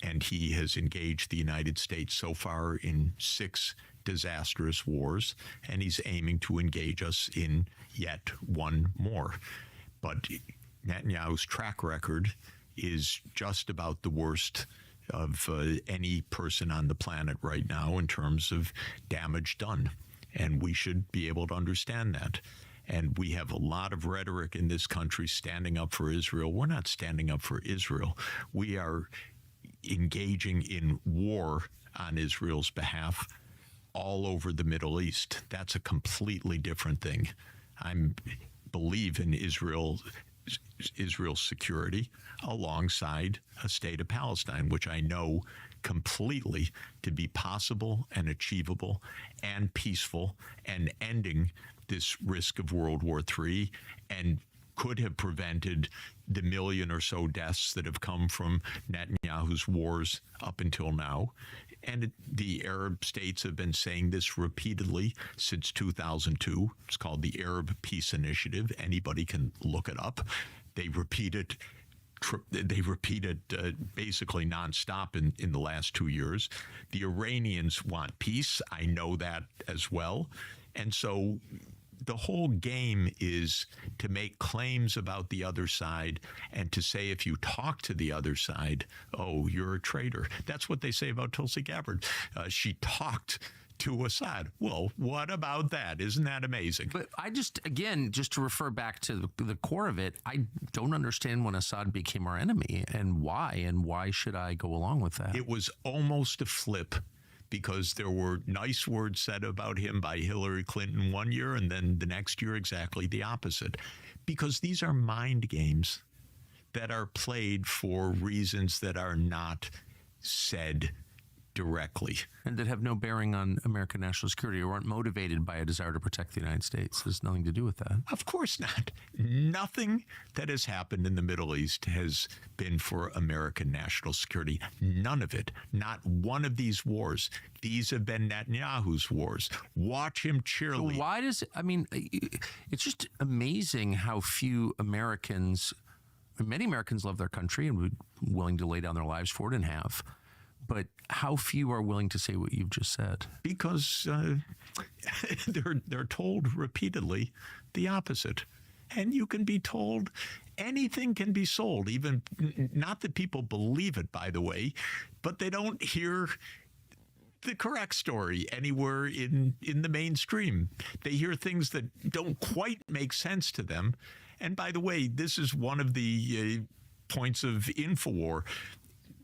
And he has engaged the United States so far in 6 disastrous wars, and he's aiming to engage us in yet one more. But Netanyahu's track record is just about the worst of any person on the planet right now in terms of damage done. And we should be able to understand that. And we have a lot of rhetoric in this country standing up for Israel. We're not standing up for Israel. We are engaging in war on Israel's behalf all over the Middle East. That's a completely different thing. I believe in Israel's security alongside a state of Palestine, which I know completely to be possible and achievable and peaceful and ending this risk of World War III, and could have prevented the 1 million or so deaths that have come from Netanyahu's wars up until now. And the Arab states have been saying this repeatedly since 2002. It's called the Arab Peace Initiative. Anybody can look it up. They repeat it they repeat it basically nonstop in the last 2 years. The Iranians want peace. I know that as well. And so the whole game is to make claims about the other side and to say if you talk to the other side, oh, you're a traitor. That's what they say about Tulsi Gabbard. She talked to Assad. Well, what about that? Isn't that amazing? But I just to refer back to the core of it, I don't understand when Assad became our enemy and why should I go along with that? It was almost a flip, because there were nice words said about him by Hillary Clinton one year, and then the next year exactly the opposite. Because these are mind games that are played for reasons that are not said directly. And that have no bearing on American national security or aren't motivated by a desire to protect the United States. There's nothing to do with that. Of course not. Nothing that has happened in the Middle East has been for American national security. None of it. Not one of these wars. These have been Netanyahu's wars. Watch him cheerlead. So why does, it's just amazing how few Americans, many Americans love their country and would be willing to lay down their lives for it and have. But how few are willing to say what you've just said? Because they're told repeatedly the opposite. And you can be told anything can be sold, even not that people believe it, by the way, but they don't hear the correct story anywhere in the mainstream. They hear things that don't quite make sense to them. And by the way, this is one of the points of InfoWar.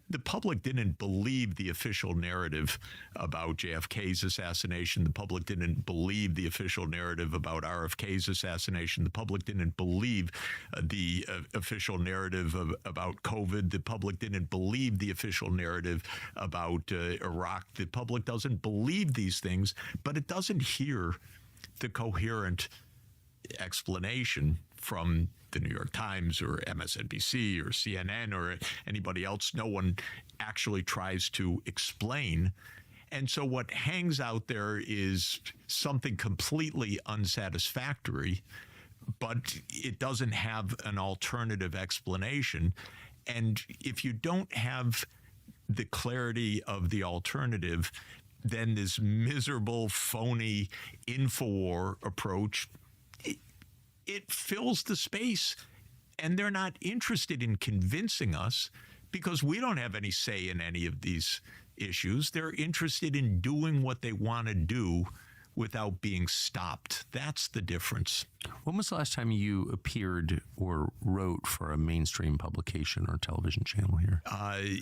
The public didn't believe the official narrative about JFK's assassination. The public didn't believe the official narrative about RFK's assassination. The public didn't believe the official narrative about COVID. The public didn't believe the official narrative about Iraq. The public doesn't believe these things, but it doesn't hear the coherent explanation from the New York Times or MSNBC or CNN or anybody else. No one actually tries to explain. And so what hangs out there is something completely unsatisfactory, but it doesn't have an alternative explanation. And if you don't have the clarity of the alternative, then this miserable, phony InfoWar approach, it fills the space, and they're not interested in convincing us because we don't have any say in any of these issues. They're interested in doing what they want to do without being stopped. That's the difference. When was the last time you appeared or wrote for a mainstream publication or television channel here?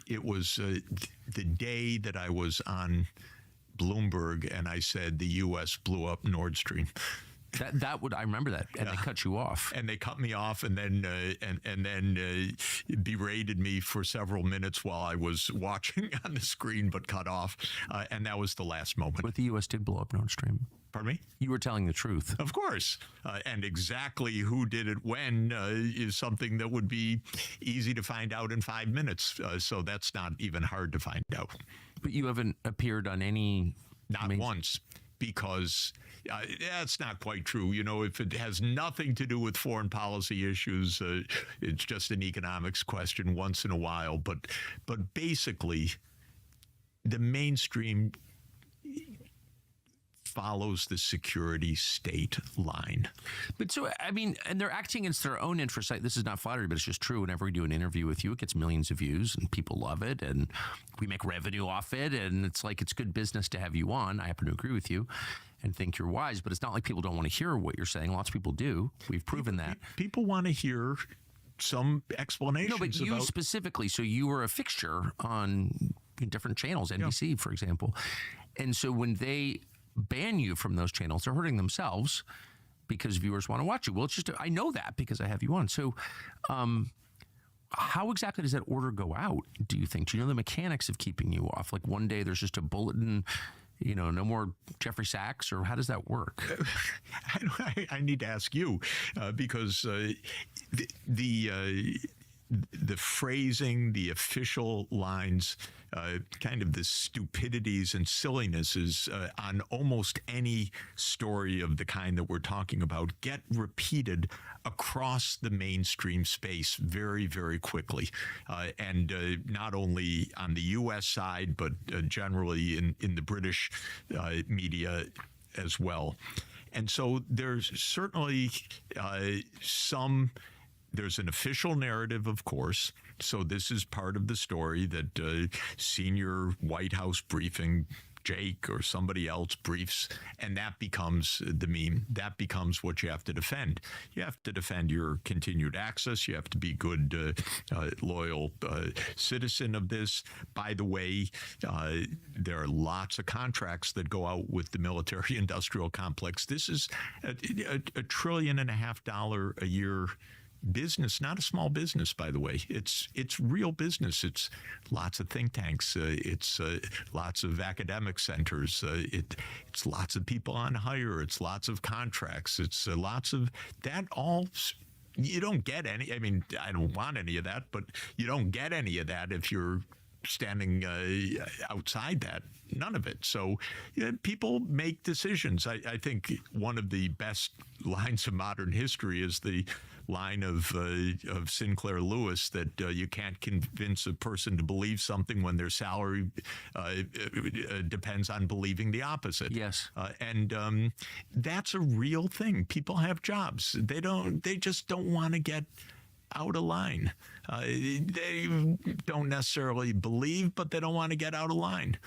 It was the day that I was on Bloomberg and I said the U.S. blew up Nord Stream. I remember that, and they cut you off. And they cut me off, and then berated me for several minutes while I was watching on the screen, but cut off. And that was the last moment. But the U.S. did blow up Nord Stream. Pardon me? You were telling the truth. Of course. And exactly who did it when is something that would be easy to find out in 5 minutes. So that's not even hard to find out. But you haven't appeared on any... Not once. Because that's not quite true. You know, if it has nothing to do with foreign policy issues, it's just an economics question once in a while. But basically, the mainstream follows the security state line. But so, I mean, and they're acting against their own interests. This is not flattery, but it's just true. Whenever we do an interview with you, it gets millions of views and people love it and we make revenue off it. And it's like, it's good business to have you on. I happen to agree with you and think you're wise, but it's not like people don't want to hear what you're saying. Lots of people do. We've proven that. People want to hear some explanations. No, but you specifically, so you were a fixture on different channels, NBC, for example. And so when they ban you from those channels, they're hurting themselves because viewers want to watch you. Well, it's just, I know that because I have you on. So how exactly does that order go out, do you think? Do you know the mechanics of keeping you off? Like one day there's just a bulletin, no more Jeffrey Sachs, or how does that work? I need to ask you because the the phrasing, the official lines, kind of the stupidities and sillinesses on almost any story of the kind that we're talking about get repeated across the mainstream space very, very quickly. And not only on the U.S. side, but generally in the British media as well. And so there's certainly there's an official narrative, of course. So this is part of the story that senior White House briefing, Jake or somebody else briefs, and that becomes the meme. That becomes what you have to defend. You have to defend your continued access. You have to be good, loyal citizen of this. By the way, there are lots of contracts that go out with the military-industrial complex. This is a $1.5 trillion a year business, not a small business, by the way. It's real business. It's lots of think tanks. It's lots of academic centers. It's lots of people on hire. It's lots of contracts. It's lots of that all. You don't get any. I mean, I don't want any of that, but you don't get any of that if you're standing outside that. None of it. So people make decisions. I think one of the best lines of modern history is the line of Sinclair Lewis that you can't convince a person to believe something when their salary depends on believing the opposite. Yes. And that's a real thing. People have jobs. They just don't want to get out of line. They don't necessarily believe, but they don't want to get out of line.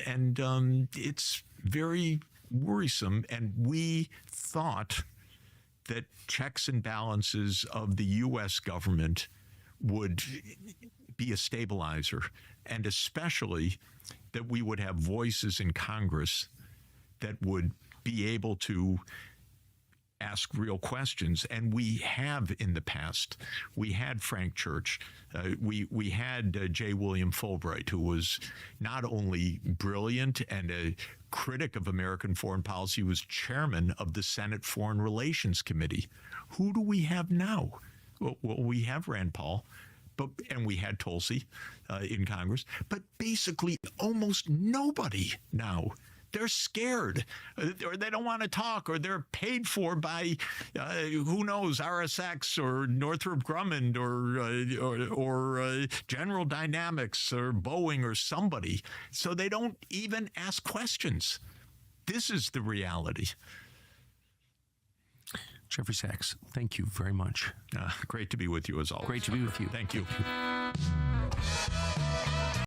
And it's very worrisome. And we thought that checks and balances of the U.S. government would be a stabilizer, and especially that we would have voices in Congress that would be able to ask real questions. And we have in the past. We had Frank Church. We had J. William Fulbright, who was not only brilliant and a critic of American foreign policy, was chairman of the Senate Foreign Relations Committee. Who do we have now? Well, we have Rand Paul, and we had Tulsi in Congress, but basically almost nobody now. They're scared, or they don't want to talk, or they're paid for by, who knows, RSX or Northrop Grumman or General Dynamics or Boeing or somebody. So they don't even ask questions. This is the reality. Jeffrey Sachs, thank you very much. Great to be with you as always. Great to be with you. Thank you.